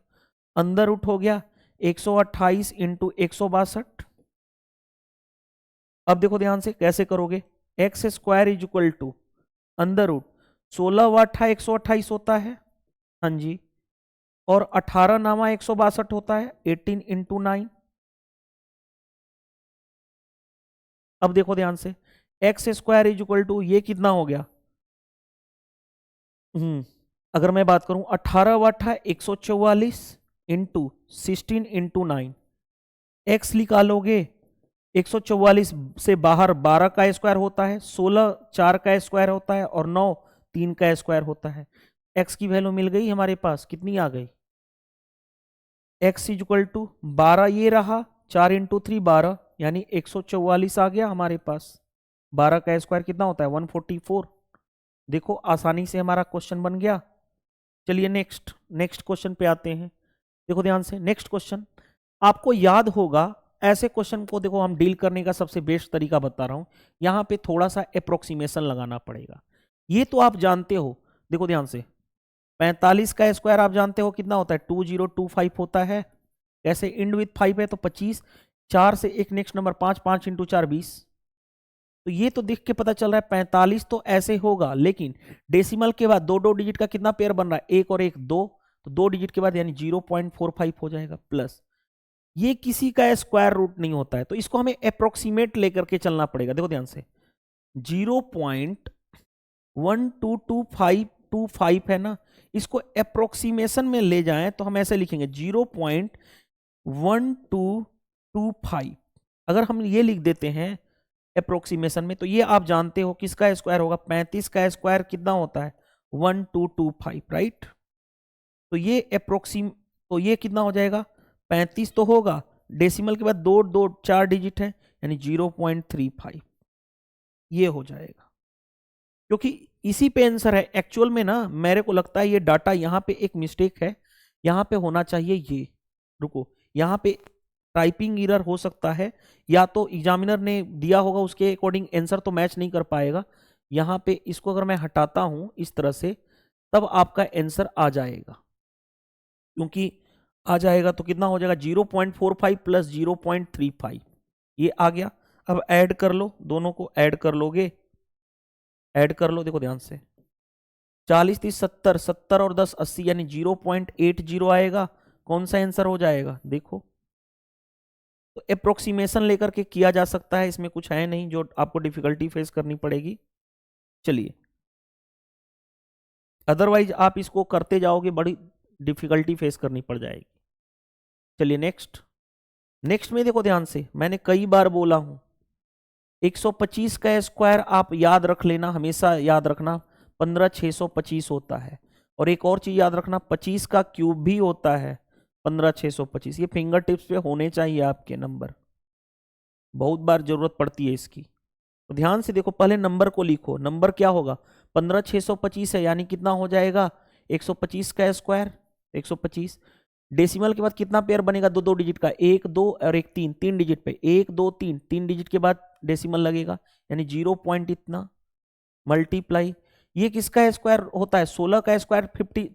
अंदर रूट हो गया 128 इंटू 162। अब देखो ध्यान से कैसे करोगे, x square is equal to under root 16 व 128 होता है, हाँ जी, और 18 नामा 162 होता है, 18 इंटू 9। अब देखो ध्यान से, x square is equal to ये कितना हो गया, अगर मैं बात करूं 18 वाठा 144 इंटू 16 इंटू 9, एक्स निकालोगे 144 से बाहर 12 का स्क्वायर होता है, 16 4 का स्क्वायर होता है और 9 3 का स्क्वायर होता है। एक्स की वैल्यू मिल गई हमारे पास, कितनी आ गई, एक्स इज इक्वल टू 12 ये रहा, 4 इंटू 3 12, यानी 144 आ गया हमारे पास। 12 का स्क्वायर कितना होता है 144। देखो आसानी से हमारा क्वेश्चन बन गया। चलिए नेक्स्ट क्वेश्चन पे आते हैं। देखो ध्यान से, नेक्स्ट क्वेश्चन आपको याद होगा, ऐसे क्वेश्चन को देखो हम डील करने का सबसे बेस्ट तरीका बता रहा हूं, यहां पे थोड़ा सा अप्रोक्सीमेशन लगाना पड़ेगा। ये तो आप जानते हो, देखो ध्यान से, 45 का स्क्वायर आप जानते हो कितना होता है 2025 होता है। कैसे, इंड विथ 5 है तो 25, 4 से एक नेक्स्ट नंबर 5, 5 इंटू 4 20। तो ये तो देख के पता चल रहा है 45 तो ऐसे होगा, लेकिन डेसिमल के बाद दो दो डिजिट का कितना पेयर बन रहा है, एक और एक दो, तो दो डिजिट के बाद यानी 0.45 हो जाएगा प्लस। ये किसी का स्क्वायर रूट नहीं होता है, तो इसको हमें अप्रोक्सीमेट लेकर के चलना पड़ेगा। देखो ध्यान से, 0.1225 है ना, इसको अप्रोक्सीमेशन में ले जाएं तो हम ऐसे लिखेंगे 0.1225। अगर हम ये लिख देते हैं अप्रोक्सीमेशन में, तो ये आप जानते हो किसका स्क्वायर होगा, 35 का स्क्वायर कितना होता है 1225, राइट। तो ये तो ये कितना हो जाएगा 35 तो होगा, डेसिमल के बाद दो दो 4 डिजिट है यानी 0.35, ये हो जाएगा। क्योंकि इसी पे आंसर है एक्चुअल में ना, मेरे को लगता है ये डाटा यहाँ पे एक मिस्टेक है, यहाँ पे होना चाहिए ये, रुको, यहाँ पे टाइपिंग एरर हो सकता है, या तो एग्जामिनर ने दिया होगा उसके अकॉर्डिंग आंसर तो मैच नहीं कर पाएगा। यहाँ पे इसको अगर मैं हटाता हूं इस तरह से, तब आपका आंसर आ जाएगा, क्योंकि आ जाएगा तो कितना हो जाएगा 0.45 प्लस 0.35, ये आ गया। अब ऐड कर लो, दोनों को ऐड कर लोगे, ऐड कर लो, देखो ध्यान से, 40 30 70, 70 और 10 80, यानी 0.80 आएगा। कौन सा आंसर हो जाएगा, देखो। तो अप्रोक्सीमेशन लेकर के किया जा सकता है, इसमें कुछ है नहीं जो आपको डिफिकल्टी फेस करनी पड़ेगी। चलिए, अदरवाइज आप इसको करते जाओगे बड़ी डिफिकल्टी फेस करनी पड़ जाएगी। चलिए नेक्स्ट में देखो ध्यान से, मैंने कई बार बोला हूं 125 का स्क्वायर आप याद रख लेना, हमेशा याद रखना 15625 होता है। और एक और चीज याद रखना, 25 का क्यूब भी होता है 15625। ये फिंगर टिप्स पे होने चाहिए आपके नंबर, बहुत बार जरूरत पड़ती है इसकी। तो ध्यान से देखो, पहले नंबर को लिखो, नंबर क्या होगा 15625 है, यानी कितना हो जाएगा 125 का स्क्वायर 125। डेसिमल के बाद कितना पेयर बनेगा, दो दो डिजिट का, 1 2 और 1 3, 3 डिजिट पे 1 2 3, 3 डिजिट के बाद डेसिमल लगेगा, यानी 0 पॉइंट इतना मल्टीप्लाई। ये किसका स्क्वायर होता है 16 का स्क्वायर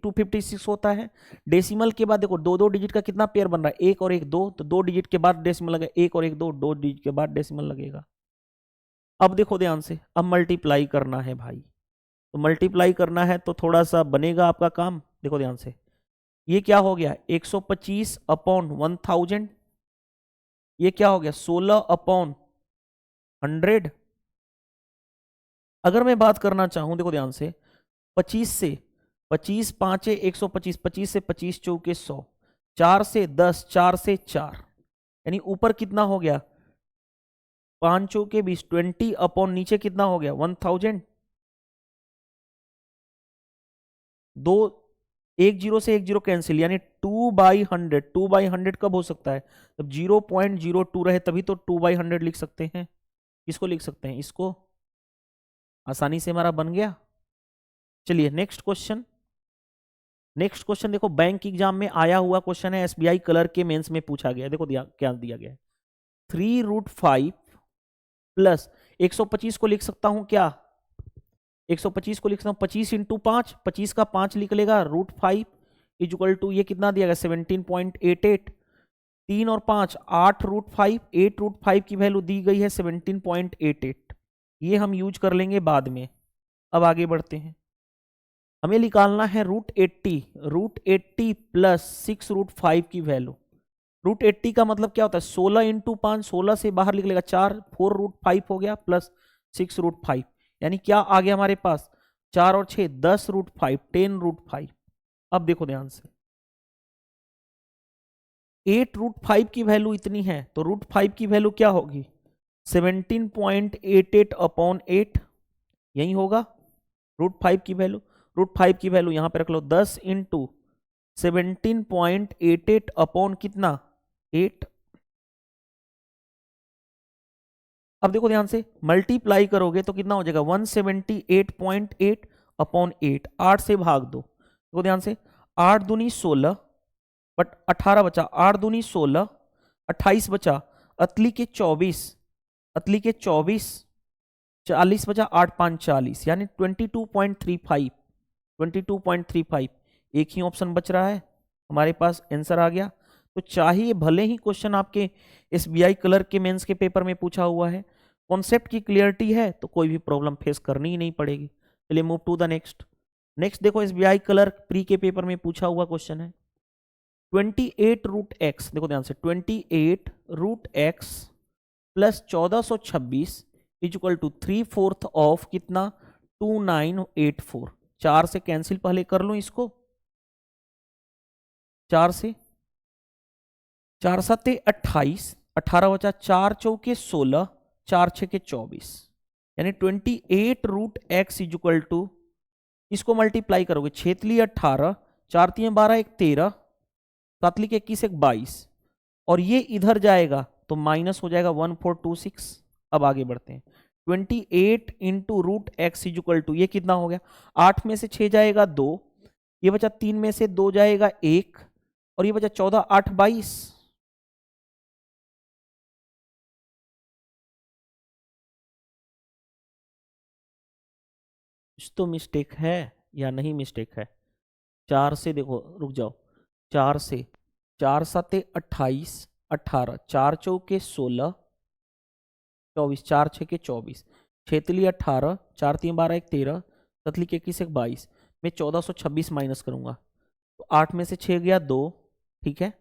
256 होता है। डेसिमल के बाद देखो दो दो डिजिट का कितना पेयर बन रहा है, 1 और 1 2, तो 2 डिजिट के बाद डेसिमल लगेगा, 1 और 1 2, 2 डिजिट के बाद डेसिमल लगेगा। अब देखो ध्यान से, अब मल्टीप्लाई करना है भाई, तो मल्टीप्लाई करना है तो थोड़ा सा बनेगा आपका काम। देखो ध्यान से, ये क्या हो गया 125 अपॉन 1000, ये क्या हो गया 16 अपॉन 100। अगर मैं बात करना चाहूं, देखो ध्यान से, 25 से 25 5 125, 25 से 25 चौके 100, 4 से 10, 4 से 4, यानी ऊपर कितना हो गया 5 चौके 20, 20 अपॉन नीचे कितना हो गया 1000। दो एक जीरो से एक जीरो कैंसिल, यानी 2/100। 2/100 कब हो सकता है, जब 0.02 रहे, तभी तो 2/100 लिख सकते हैं। इसको लिख सकते हैं, इसको आसानी से हमारा बन गया। चलिए नेक्स्ट क्वेश्चन। नेक्स्ट क्वेश्चन देखो, बैंक एग्जाम में आया हुआ क्वेश्चन है, एसबीआई क्लर्क के मेंस में पूछा गया। देखो क्या दिया गया है, 3√5 प्लस 125 को लिख सकता हूं क्या, 125 को लिख सकता हूं 25 इंटू 5, 25 का 5 लिख लेगा, √5 इक्वल टू ये कितना दिया गया 17.88, 3 और 5 8√5, 8√5 की वैल्यू दी गई है 17.88, ये हम यूज कर लेंगे बाद में। अब आगे बढ़ते हैं, हमें निकालना है √80 प्लस 6√5 की वैल्यू। √80 का मतलब क्या होता है, 16 इंटू 5, 16 से बाहर निकलेगा लेगा 4, 4√5 हो गया प्लस 6√5, यानी क्या आ गया हमारे पास 4 और 6 10√5, 10√5। अब देखो ध्यान से, 8√5 की वैल्यू इतनी है तो √5 की वैल्यू क्या होगी 17.88 अपॉन 8, यही होगा √5 की वैल्यू। √5 की वैल्यू यहां पे रख लो, 10 इंटू 17.88 अपॉन कितना 8। अब देखो ध्यान से, मल्टीप्लाई करोगे तो कितना हो जाएगा 178.8 अपॉन 8, 8 से भाग दो। देखो ध्यान से, 8 दूनी 16 बट 18 बचा, 8 दूनी 16, 28 बचा, अतली के 24, अतली के 24, 40 बचा, 8 5 40, यानी 22.35, 22.35, एक ही ऑप्शन बच रहा है, हमारे पास आंसर आ गया। तो चाहिए भले ही क्वेश्चन आपके एसबीआई क्लर्क के मेंस के पेपर में पूछा हुआ है, कॉन्सेप्ट की क्लियरिटी है तो कोई भी प्रॉब्लम फेस करनी ही नहीं पड़ेगी। चलिए move to the next. Next देखो, एसबीआई क्लर्क प्री के पेपर में पूछा हुआ क्वेश्चन है, 28√x, देखो ध्यान से, 28√x plus 1426 equal to 3/4 of कितना 2984। 4 से कैंसिल पहले कर लूं इसको, 4 से, 4 7 28, 18 बचा, 4 चौके 16, 4 6 24, यानी 28√x इक्वल टू, इसको मल्टीप्लाई करोगे, 6 18, 4 3 12, 1 13, 7 21 1 22, और ये इधर जाएगा तो माइनस हो जाएगा 1426। अब आगे बढ़ते हैं, 28 इंटू √x इक्वल टू, ये कितना हो गया, 8 में से 6 जाएगा 2, ये बचा 3 में से 2 जाएगा 1, और ये बचा 14 8 22। कुछ तो मिस्टेक है या नहीं मिस्टेक है। 4 से देखो, रुक जाओ, 4 से, 4 7 28, 18, 4 चौके 16, 24, 4 6 24, 6 3 18, 4 3 12 1 13, 7 21 1 22, मैं 1426 माइनस करूंगा तो 8 में से 6 गया 2, ठीक है,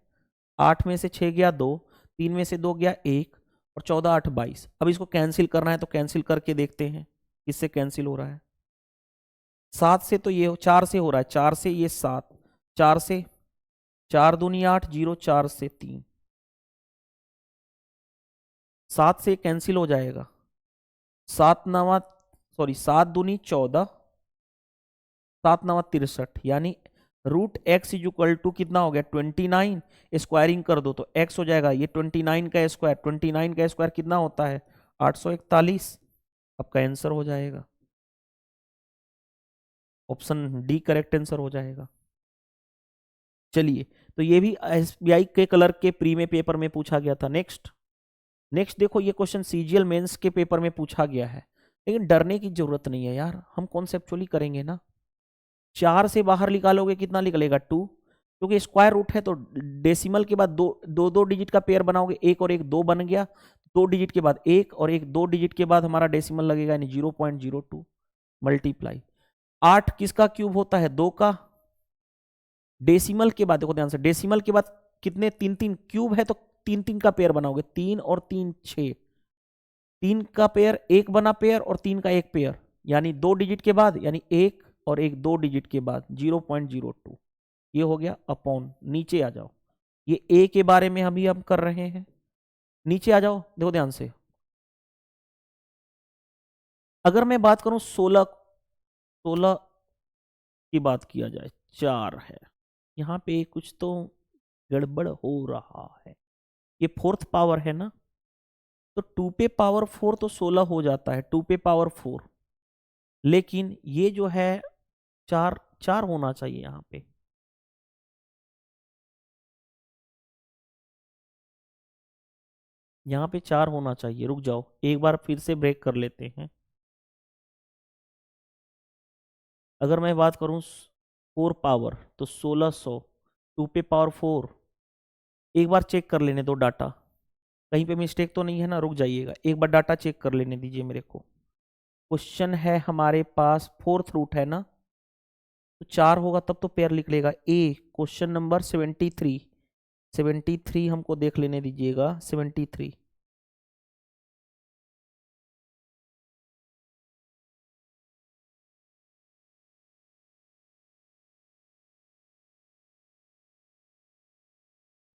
8 में से 6 गया 2, 3 में से 2 गया 1, और 14 8 22। अब इसको कैंसिल करना है तो कैंसिल करके देखते हैं किससे कैंसिल हो रहा है। 7 से तो ये 4 से हो रहा है, 4 से ये 7, 4 से, 4 दूनी 8, 0 4 से 3, 7 से कैंसिल हो जाएगा, 7 नवा, सॉरी 7 दूनी 14, 7 नवा 63, यानी √x इक्वल टू कितना हो गया 29, स्क्वायरिंग कर दो तो x हो जाएगा, ये 29 का स्क्वायर, 29 का स्क्वायर कितना होता है 841, आपका आंसर हो जाएगा ऑप्शन डी, करेक्ट आंसर हो जाएगा। चलिए, तो ये भी एसबीआई के क्लर्क के प्री में पेपर में पूछा गया था। नेक्स्ट, नेक्स्ट देखो, ये क्वेश्चन सीजीएल मेंस के पेपर में पूछा गया है, लेकिन डरने की जरूरत नहीं है यार, हम कॉन्सेप्चुअली करेंगे ना। 4 से बाहर निकालोगे कितना निकलेगा 2, क्योंकि स्क्वायर रूट है तो डेसिमल के बाद दो डिजिट का पेयर बनाओगे, 1 और 1 2 बन गया, 2 डिजिट के बाद 1 और 1 2 डिजिट के बाद हमारा डेसिमल लगेगा, यानी 0.02 मल्टीप्लाई। 8 किसका क्यूब होता है 2 का, डेसिमल के बाद देखो ध्यान से, डेसिमल के बाद कितने 3 3 क्यूब है तो 3 3 का पेयर बनाओगे, 3 और 3 6, 3 का पेयर 1 बना पेयर और 3 का 1 पेयर, यानी 2 डिजिट के बाद, यानी 1 और 1 2 डिजिट के बाद 0.02, ये हो गया अपॉन। नीचे आ जाओ, ये ए के बारे में अभी हम कर रहे हैं, नीचे आ जाओ, देखो ध्यान से, अगर मैं बात करूं 16 की बात किया जाए, 4 है, यहां पे कुछ तो गड़बड़ हो रहा है, ये 4th पावर है ना, तो 2 पे पावर 4 तो 16 हो जाता है, 2 पे पावर 4, लेकिन ये जो है 4 4 होना चाहिए यहाँ पे। यहाँ पे 4 होना चाहिए। रुक जाओ, एक बार फिर से ब्रेक कर लेते हैं। अगर मैं बात करूँ 4 पावर तो 1600, 2 पे पावर 4। एक बार चेक कर लेने दो डाटा, कहीं पे मिस्टेक तो नहीं है ना। रुक जाइएगा, एक बार डाटा चेक कर लेने दीजिए मेरे को। क्वेश्चन है हमारे पास फोर्थ रूट है ना, तो 4 होगा तब तो पेयर निकलेगा। ए क्वेश्चन नंबर 73, 73 हमको देख लेने दीजिएगा। 73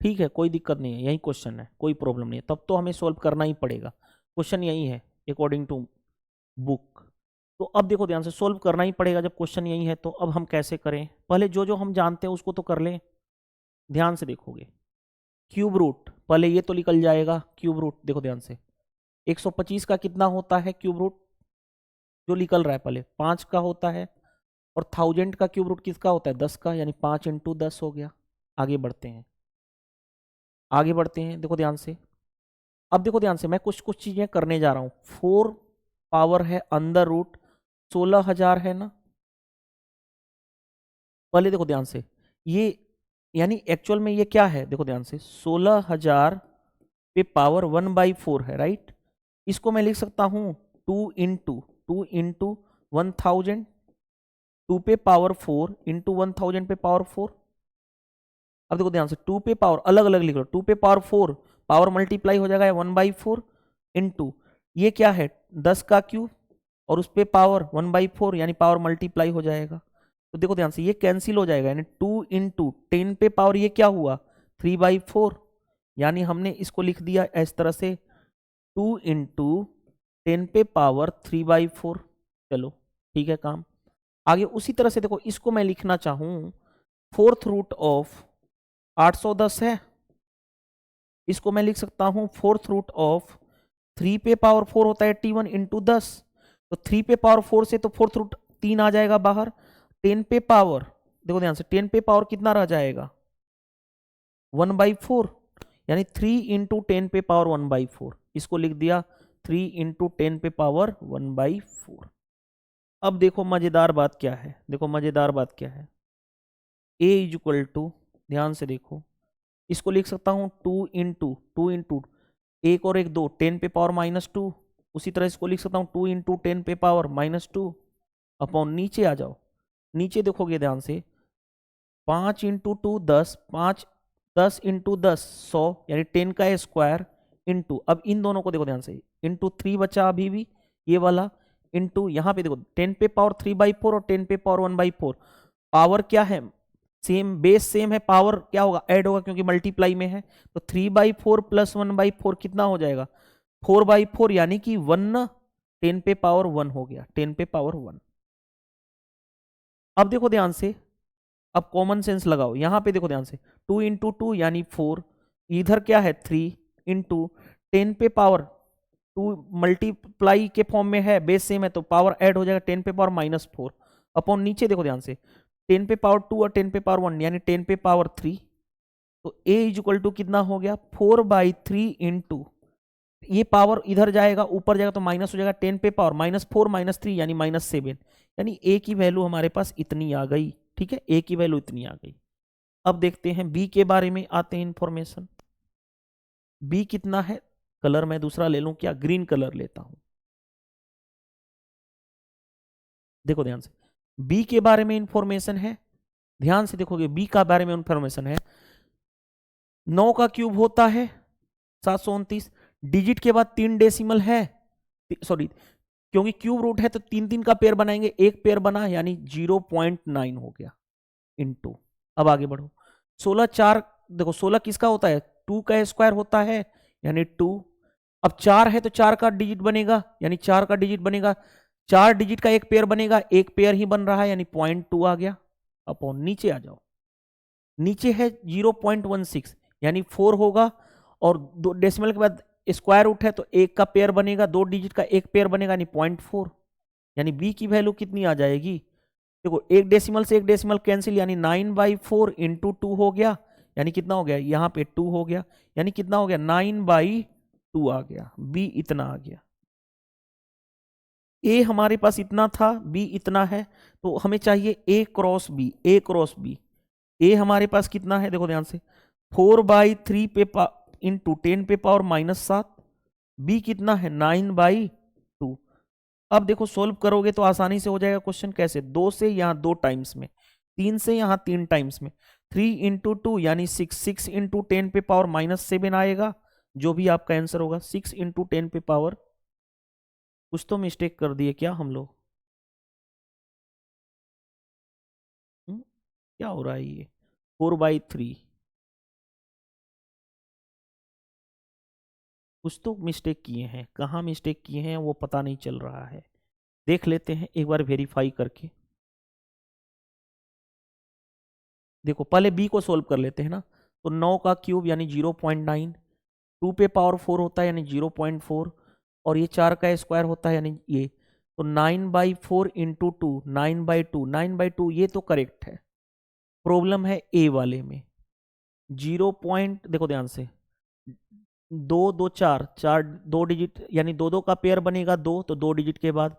ठीक है, कोई दिक्कत नहीं है, यही क्वेश्चन है, कोई प्रॉब्लम नहीं है। तब तो हमें सॉल्व करना ही पड़ेगा, क्वेश्चन यही है अकॉर्डिंग टू बुक। तो अब देखो ध्यान से, सॉल्व करना ही पड़ेगा जब क्वेश्चन यही है। तो अब हम कैसे करें, पहले जो जो हम जानते हैं उसको तो कर लें। ध्यान से देखोगे, क्यूब रूट पहले ये तो निकल जाएगा। क्यूब रूट देखो ध्यान से, 125 का कितना होता है क्यूब रूट, जो निकल रहा है पहले 5 का होता है। और 1000 का क्यूब रूट किसका होता है, 10 का, यानी 5 इंटू 10 हो गया। आगे बढ़ते हैं, आगे बढ़ते हैं, देखो ध्यान से। अब देखो ध्यान से, मैं कुछ कुछ चीजें करने जा रहा हूं। 4 पावर है अंदर रूट 16,000 है ना। पहले देखो ध्यान से, ये यानी एक्चुअल में ये क्या है, देखो ध्यान से, 16,000 पे पावर 1/4 है, राइट। इसको मैं लिख सकता हूं 2 इंटू 1000, 2 पे पावर 4 इंटू 1000 पे पावर 4। अब देखो ध्यान से, 2 पे पावर अलग अलग लिख लो। 2 पे पावर 4 पावर मल्टीप्लाई हो जाएगा 1/4 इंटू ये क्या है 10 का क्यूब, और उस पे पावर 1/4 यानी पावर मल्टीप्लाई हो जाएगा। तो देखो ध्यान से, ये कैंसिल हो जाएगा, यानी 2 इंटू 10 पे पावर ये क्या हुआ 3/4, यानी हमने इसको लिख दिया इस तरह से 2 इंटू 10 पे पावर 3/4। चलो ठीक है काम। आगे उसी तरह से देखो, इसको मैं लिखना चाहूं फोर्थ रूट ऑफ 810 है, इसको मैं लिख सकता हूं फोर्थ रूट ऑफ 3 पे पावर 4 होता है 81 इंटू 10। तो 3 पे पावर 4 से तो फोर्थ रूट 3 आ जाएगा बाहर। 10 पे पावर, देखो ध्यान से, 10 पे पावर कितना रह जाएगा 1/4, यानी 3 इंटू 10 पे पावर 1/4। इसको लिख दिया 3 इंटू 10 पे पावर 1/4। अब देखो मजेदार बात क्या है, देखो मजेदार बात क्या है। ए इज इक्वल टू, ध्यान से देखो, इसको लिख सकता हूं 2 इंटू एक और एक 2, 10 पे पावर -2। उसी तरह इसको लिख सकता हूं 2 इंटू 10 पे पावर -2 अपॉन, नीचे आ जाओ, नीचे देखोगे ध्यान से, 5 इंटू 2 10, 5 10 इंटू 10 100, यानी 10 का स्क्वायर इंटू, अब इन दोनों को देखो ध्यान से, इंटू 3 बचा अभी भी ये वाला, इंटू यहाँ पे देखो 10 पे पावर 3/4 और 10 पे पावर 1/4। पावर क्या है सेम, बेस सेम है, पावर क्या होगा ऐड होगा क्योंकि मल्टीप्लाई में है। तो 3/4 प्लस 1/4 कितना हो जाएगा 4/4, यानी कि 1 10 पे पावर 1 हो गया, 10 पे पावर 1। अब देखो ध्यान से, अब कॉमन सेंस लगाओ, यहां पे देखो ध्यान से, 2 इंटू 2 यानी 4, इधर क्या है 3 इंटू 10 पे पावर 2 मल्टीप्लाई के फॉर्म में है, बेस सेम है तो पावर ऐड हो जाएगा 10 पे पावर -4 अपॉन, नीचे देखो ध्यान से, 10 पे पावर 2 और 10 पे पावर 1 यानी 10 पे पावर 3। तो a इज इक्वल टू कितना हो गया 4/3 इंटू, ये पावर इधर जाएगा ऊपर जाएगा तो माइनस हो जाएगा, 10 पे पावर -4 -3 यानी -7, यानी a की वैल्यू हमारे पास इतनी आ गई। ठीक है, a की वैल्यू इतनी आ गई। अब देखते हैं b के बारे में, आते हैं इंफॉर्मेशन। b कितना है, कलर मैं दूसरा ले लूं क्या, ग्रीन कलर लेता हूं। देखो ध्यान से, b के बारे में इंफॉर्मेशन है, ध्यान से देखोगे b का बारे में इंफॉर्मेशन है, 9 का क्यूब होता है 729, डिजिट के बाद 3 डेसिमल है, सॉरी क्योंकि क्यूब रूट है तो 3 का पेयर बनाएंगे, एक पेयर बना यानी 0.9 हो गया इंटू। अब आगे बढ़ो, 16 4, देखो 16 किसका होता है 2 का स्क्वायर होता है यानी 2। अब 4 है तो 4 का डिजिट बनेगा, यानी 4 का डिजिट बनेगा, 4 डिजिट का एक पेयर बनेगा, एक पेयर ही बन रहा है यानी 0.2 आ गया अपॉन, नीचे आ जाओ, नीचे है 0.16 यानी 4 होगा, और दो डेसिमल के बाद स्क्वायर रूट है तो एक का पेयर बनेगा, 2 डिजिट का एक पेयर बनेगा यानी 0.4। यानी b की वैल्यू कितनी आ जाएगी, देखो एक डेसिमल से एक डेसिमल कैंसिल, यानी 9/4 इंटू 2 हो गया, यानी कितना हो गया, यहाँ पे 2 हो गया, यानी कितना हो गया 9/2 आ गया, b इतना आ गया। a हमारे पास इतना था, b इतना है, तो हमें चाहिए a cross b, a cross b। a हमारे पास कितना है, देखो ध्यान से 4/3 पे इंटू 10 पे पावर -7, b कितना है 9/2। अब देखो सोल्व करोगे तो आसानी से हो जाएगा क्वेश्चन, कैसे, 2 से यहाँ 2 टाइम्स में, 3 से यहाँ 3 टाइम्स में, 3 इंटू 2 यानी 6, 6 इंटू 10 पे पावर -7 आएगा, जो भी आपका आंसर होगा 6 इंटू 10 पे पावर। कुछ तो मिस्टेक कर दिए क्या हम लोग, क्या हो रहा है ये, 4/3, कुछ तो मिस्टेक किए हैं, कहाँ मिस्टेक किए हैं वो पता नहीं चल रहा है, देख लेते हैं एक बार वेरीफाई करके। देखो पहले b को सोल्व कर लेते हैं ना, तो 9 का क्यूब यानी 0.9, 2 पे पावर 4 होता है यानी 0.4, और ये 4 का स्क्वायर होता है यानी ये, तो 9/4 इंटू 2, 9/2, 9/2, ये तो करेक्ट है। प्रॉब्लम है ए वाले में, 0 पॉइंट, देखो ध्यान से, 2 2 4 4, 2 डिजिट यानी 2 2 का पेयर बनेगा 2, तो 2 डिजिट के बाद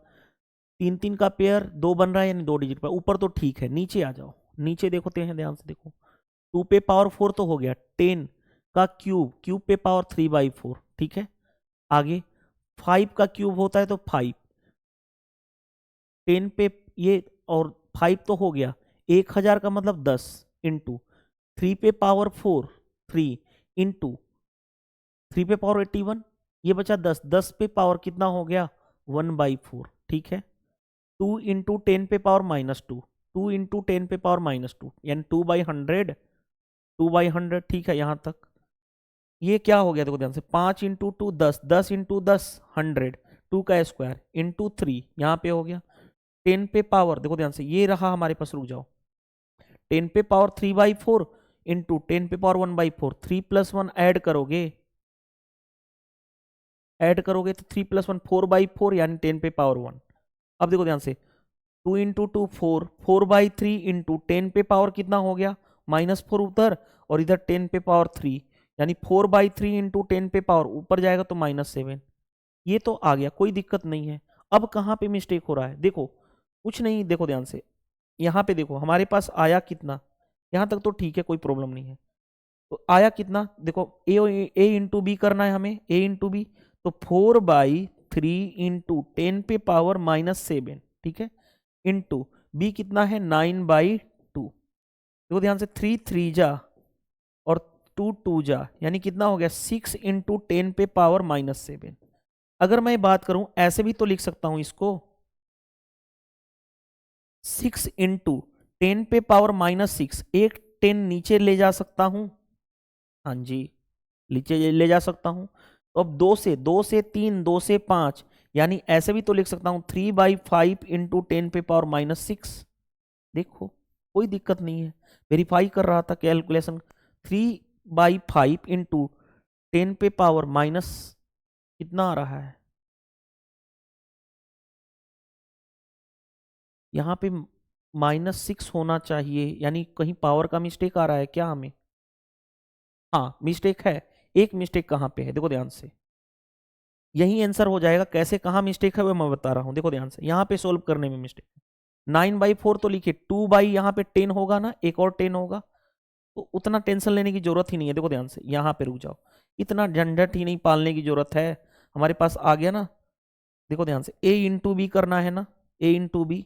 3 3 का पेयर 2 बन रहा है यानी 2 डिजिट पर, ऊपर तो ठीक है, नीचे आ जाओ, नीचे देखते हैं ध्यान से, देखो 2 पे पावर 4 तो हो गया, 10 का क्यूब, क्यूब पे पावर 3/4, ठीक है। आगे 5 का क्यूब होता है तो 5, 10 पे ये, और 5 तो हो गया, 1000 का मतलब 10 इंटू 3 पे पावर 4, 3 इंटू 3 पे पावर 81, ये बचा 10, 10 पे पावर कितना हो गया 1/4, ठीक है। 2 इंटू 10 पे पावर -2, 2 इंटू 10 पे पावर -2 यानी 2/100, 2/100, ठीक है यहाँ तक। ये क्या हो गया देखो ध्यान से, 5 इंटू 2 10, 10 इंटू 10 100, 2 का स्क्वायर इंटू 3 यहाँ पे हो गया, 10 पे पावर, देखो ध्यान से ये रहा हमारे पास, रुक जाओ, 10 पे पावर 3/4 इंटू 10 पे पावर 1/4, 3 + 1 ऐड करोगे तो 3 + 1 4/4 यानी 10 पे पावर 1। अब देखो ध्यान से, 2 इंटू 2 4, 4/3 इंटू 10 पे पावर कितना हो गया -4 उधर, और इधर 10 पे पावर 3 यानी 4/3 इंटू 10 पे पावर, ऊपर जाएगा तो -7, ये तो आ गया, कोई दिक्कत नहीं है। अब कहाँ पे मिस्टेक हो रहा है, देखो कुछ नहीं, देखो ध्यान से, यहाँ पे देखो हमारे पास आया कितना, यहाँ तक तो ठीक है, कोई प्रॉब्लम नहीं है, तो आया कितना, देखो ए इंटू बी करना है हमें, ए इंटू बी, तो 4/3 इंटू 10 पे पावर -7, ठीक है, इंटू बी कितना है 9/2, देखो ध्यान से, 3 3 जा और 2 2 जा, यानी कितना हो गया 6 इंटू 10 पे पावर -7। अगर मैं बात करूं ऐसे भी तो लिख सकता हूं इसको, 6 इंटू 10 पे पावर -6, एक 10 नीचे ले जा सकता हूं, हाँ जी नीचे ले जा सकता हूं, तो अब 2 से 3, 2 से 5, यानी ऐसे भी तो लिख सकता हूं 3/5 इंटू 10 पे पावर -6। देखो कोई दिक्कत नहीं है, वेरीफाई कर रहा था कैलकुलेशन, 3/5 इंटू 10 पे पावर माइनस कितना आ रहा है, यहाँ पे -6 होना चाहिए, यानी कहीं पावर का मिस्टेक आ रहा है क्या हमें, हाँ मिस्टेक है, एक मिस्टेक कहाँ पे है, देखो ध्यान से, यही आंसर हो जाएगा, कैसे कहाँ मिस्टेक है वो मैं बता रहा हूँ, देखो ध्यान से, यहाँ पे सोल्व करने में मिस्टेक है, 9/4 तो लिखिए, 2 यहाँ पे 10 होगा ना, एक और 10 होगा, तो उतना टेंशन लेने की जरूरत ही नहीं है, देखो ध्यान से यहाँ पे रुक जाओ, इतना झंझट ही नहीं पालने की जरूरत है, हमारे पास आ गया ना, देखो ध्यान से, ए इंटू बी करना है ना, ए इंटू बी,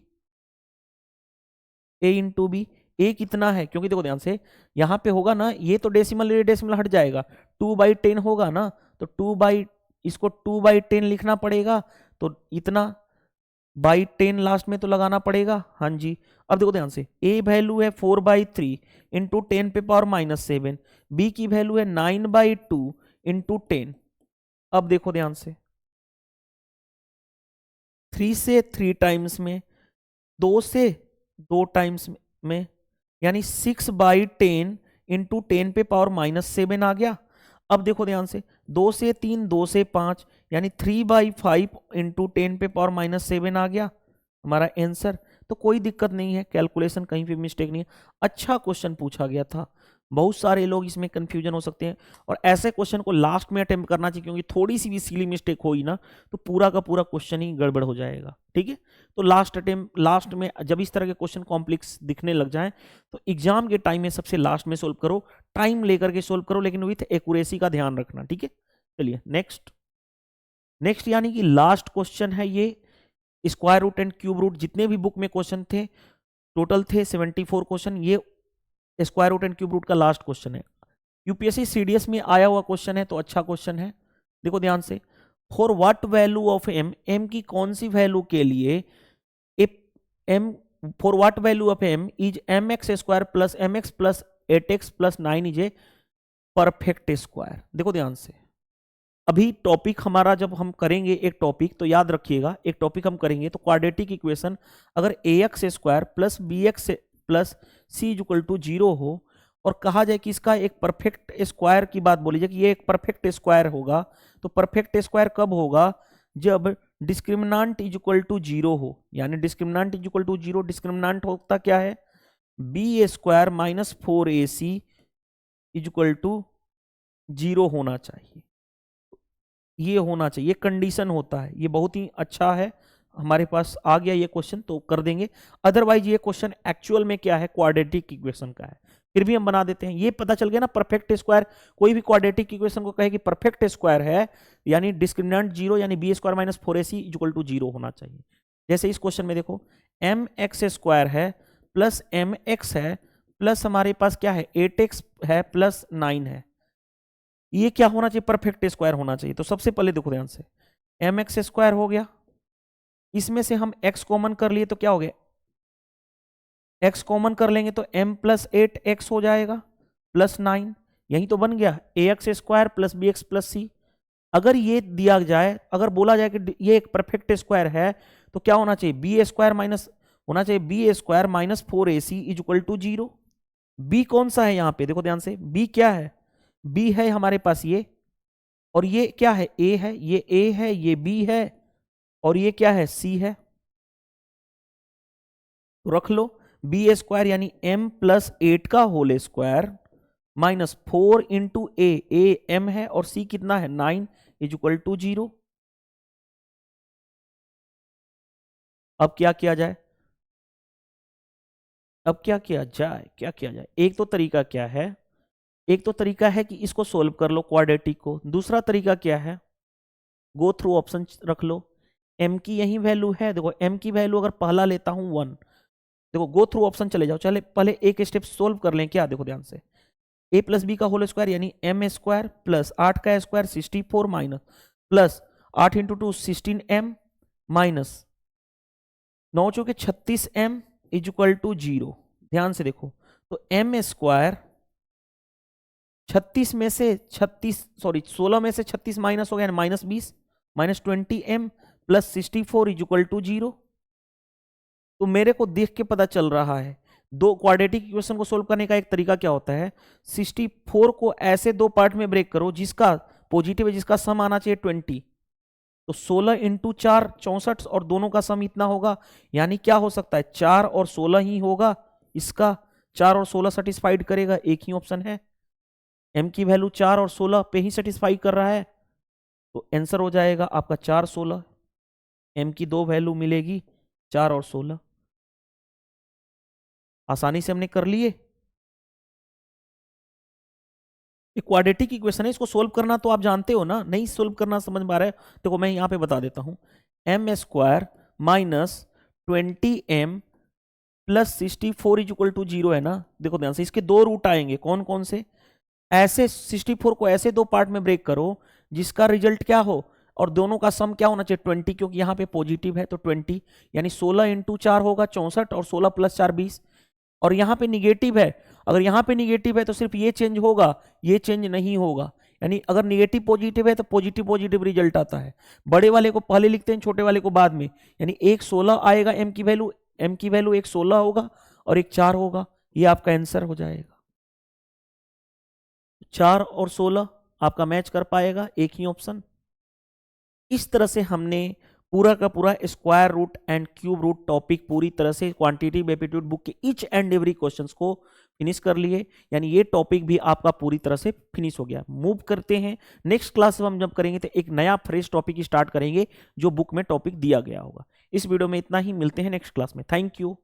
ए इंटू बी, ए कितना है, क्योंकि देखो ध्यान से यहाँ पे होगा ना, ये तो डेसिमल हट जाएगा, 2/10 होगा ना, तो इसको 2/10 लिखना पड़ेगा, तो इतना बाई 10 लास्ट में तो लगाना पड़ेगा, हाँ जी। अब देखो ध्यान से, ए वैल्यू है 4/3 इंटू 10 पे पावर -7, बी की वैल्यू है 9/2 इंटू 10। अब देखो ध्यान से, 3 से 3 टाइम्स में, 2 से 2 टाइम्स में, यानी 6/10 इंटू 10 पे पावर -7 आ गया। अब देखो ध्यान से, 2 से 3, 2 से 5, यानी 3/5 इंटू 10 पे पावर -7 आ गया। हमारा आंसर। तो कोई दिक्कत नहीं है, कैलकुलेशन कहीं पे मिस्टेक नहीं है, अच्छा क्वेश्चन पूछा गया था। बहुत सारे लोग इसमें कंफ्यूजन हो सकते हैं, और ऐसे क्वेश्चन को लास्ट में अटेम्प्ट करना चाहिए, क्योंकि थोड़ी सी भी सिली मिस्टेक हुई ना तो पूरा का पूरा क्वेश्चन ही गड़बड़ हो जाएगा। ठीक है, तो लास्ट में जब इस तरह के क्वेश्चन कॉम्प्लेक्स दिखने लग जाए तो एग्जाम के टाइम में सबसे लास्ट में सोल्व करो, टाइम लेकर के सोल्व करो, लेकिन विथ एक्यूरेसी का ध्यान रखना। ठीक है, चलिए नेक्स्ट यानी कि लास्ट क्वेश्चन है ये। Square root and cube root, जितने भी बुक में क्वेश्चन थे टोटल थे 74 क्वेश्चन, ये square root and cube root का लास्ट क्वेश्चन है। यूपीएससी सीडीएस में आया हुआ क्वेश्चन है, तो अच्छा क्वेश्चन है, देखो ध्यान से। For what value of M, M की कौन सी वैल्यू के लिए M, for what value of M is M x square plus M x plus 8x plus 9 is a perfect square. देखो ध्यान से, अभी टॉपिक हमारा जब हम करेंगे एक टॉपिक, तो याद रखिएगा एक टॉपिक हम करेंगे तो क्वाड्रेटिक इक्वेशन, अगर a x square plus b x plus c is equal to 0 हो, और कहा जाए कि इसका एक परफेक्ट स्क्वायर की बात बोली जाए कि ये एक परफेक्ट स्क्वायर होगा, तो परफेक्ट स्क्वायर कब होगा? जब डिस्क्रिमिनांट इज इक्वल टू 0 हो, यानी discriminant is equal to 0, discriminant होता क्या है? B square minus 4ac is equal to 0 होना चाहिए, ये होना चाहिए, ये कंडीशन होता है। ये बहुत ही अच्छा है, हमारे पास आ गया ये क्वेश्चन तो कर देंगे। अदरवाइज ये क्वेश्चन एक्चुअल में क्या है? क्वाड्रेटिक इक्वेशन का है, फिर भी हम बना देते हैं। ये पता चल गया ना, परफेक्ट स्क्वायर, कोई भी क्वाड्रेटिक इक्वेशन को कहे कि परफेक्ट स्क्वायर है, यानी डिस्क्रिमिनेंट 0, यानी B square minus 4ac equal to 0 होना चाहिए। जैसे इस क्वेश्चन में देखो, एम एक्स स्क्वायर है प्लस एम एक्स है प्लस हमारे पास क्या है 8x है प्लस 9 है, ये क्या होना चाहिए? परफेक्ट स्क्वायर होना चाहिए। तो सबसे पहले देखो ध्यान से, एम एक्स स्क्वायर हो गया, इसमें से हम x कॉमन कर लिए तो क्या हो गया? x कॉमन कर लेंगे तो m प्लस 8x हो जाएगा प्लस 9, यही तो बन गया a x square plus b x plus c. अगर ये दिया जाए, अगर बोला जाए कि ये एक परफेक्ट स्क्वायर है, तो क्या होना चाहिए? बी स्क्वायर माइनस होना चाहिए B square minus 4ac is equal to 0। B कौन सा है यहाँ पे? देखो ध्यान से, बी क्या है? बी है हमारे पास ये, और ये क्या है? ए है, ये ए है, ये बी है, और ये क्या है? सी है। तो रख लो बी स्क्वायर यानी m प्लस 8 का whole square minus 4 into A M है और सी कितना है? 9 इज इक्वल टू 0। अब क्या किया जाए? क्या किया जाए? एक तो तरीका क्या है, एक तो तरीका है कि इसको सोल्व कर लो क्वाड्रेटिक को। दूसरा तरीका क्या है? गो थ्रू ऑप्शन रख लो। m की यही वैल्यू है, देखो m की वैल्यू अगर पहला लेता हूं 1, देखो गो थ्रू ऑप्शन चले जाओ, चले पहले एक स्टेप सोल्व कर लें। क्या? देखो ध्यान से, a प्लस बी का होल स्क्वायर यानी m स्क्वायर प्लस 8 का square 64 minus plus 8 into 2 16m minus 9 चौके 36m इज इक्वल टू 0। ध्यान से देखो, तो m स्क्वायर 36 में से 16 में से 36 माइनस हो गया minus 20 minus 20m plus 64 is equal to 0। तो मेरे को देख के पता चल रहा है, दो क्वाड्रेटिक इक्वेशन को सोल्व करने का एक तरीका क्या होता है? 64 को ऐसे दो पार्ट में ब्रेक करो जिसका पॉजिटिव है, जिसका सम आना चाहिए 20। तो 16 इंटू 4 64, और दोनों का सम इतना होगा, यानी क्या हो सकता है? 4 और 16 ही होगा। इसका 4 और 16 सेटिस्फाइड करेगा, एक ही ऑप्शन है। m की वैल्यू 4 और 16 पे ही सेटिस्फाई कर रहा है, तो आंसर हो जाएगा आपका 4 16। m की दो वैल्यू मिलेगी 4 और 16, आसानी से हमने कर लिए। क्वाड्रेटिक इक्वेशन है, इसको सोल्व करना तो आप जानते हो ना, नहीं सोल्व करना समझ में आ रहा है? देखो मैं यहां पे बता देता हूं, M square minus 20m plus 64 is equal to 0 है ना। देखो ध्यान से, इसके दो रूट आएंगे, कौन कौन से? ऐसे 64 को ऐसे दो पार्ट में ब्रेक करो जिसका रिजल्ट क्या हो, और दोनों का सम क्या होना चाहिए? 20, क्योंकि यहाँ पे पॉजिटिव है तो 20, यानी 16 इंटू 4 होगा 64 और 16 प्लस 4 20, और यहाँ पे निगेटिव है। अगर यहाँ पे निगेटिव है तो सिर्फ ये चेंज होगा, ये चेंज नहीं होगा। यानी अगर निगेटिव पॉजिटिव है तो पॉजिटिव पॉजिटिव रिजल्ट आता है। बड़े वाले को पहले लिखते हैं, छोटे वाले को बाद में। यानी एक 16 आएगा, एम की वैल्यू एक 16 होगा और एक 4 होगा, ये आपका आंसर हो जाएगा। 4 और 16 आपका मैच कर पाएगा, एक ही ऑप्शन। इस तरह से हमने पूरा का पूरा square root and cube root topic पूरी तरह से क्वांटिटेटिव एप्टीट्यूड बुक के ईच एंड एवरी क्वेश्चंस को फिनिश कर लिए, यानी ये टॉपिक भी आपका पूरी तरह से फिनिश हो गया। मूव करते हैं नेक्स्ट क्लास में, हम जब करेंगे तो एक नया फ्रेश टॉपिक स्टार्ट करेंगे जो बुक में टॉपिक दिया गया होगा। इस वीडियो में इतना ही, मिलते हैं नेक्स्ट क्लास में। Thank you.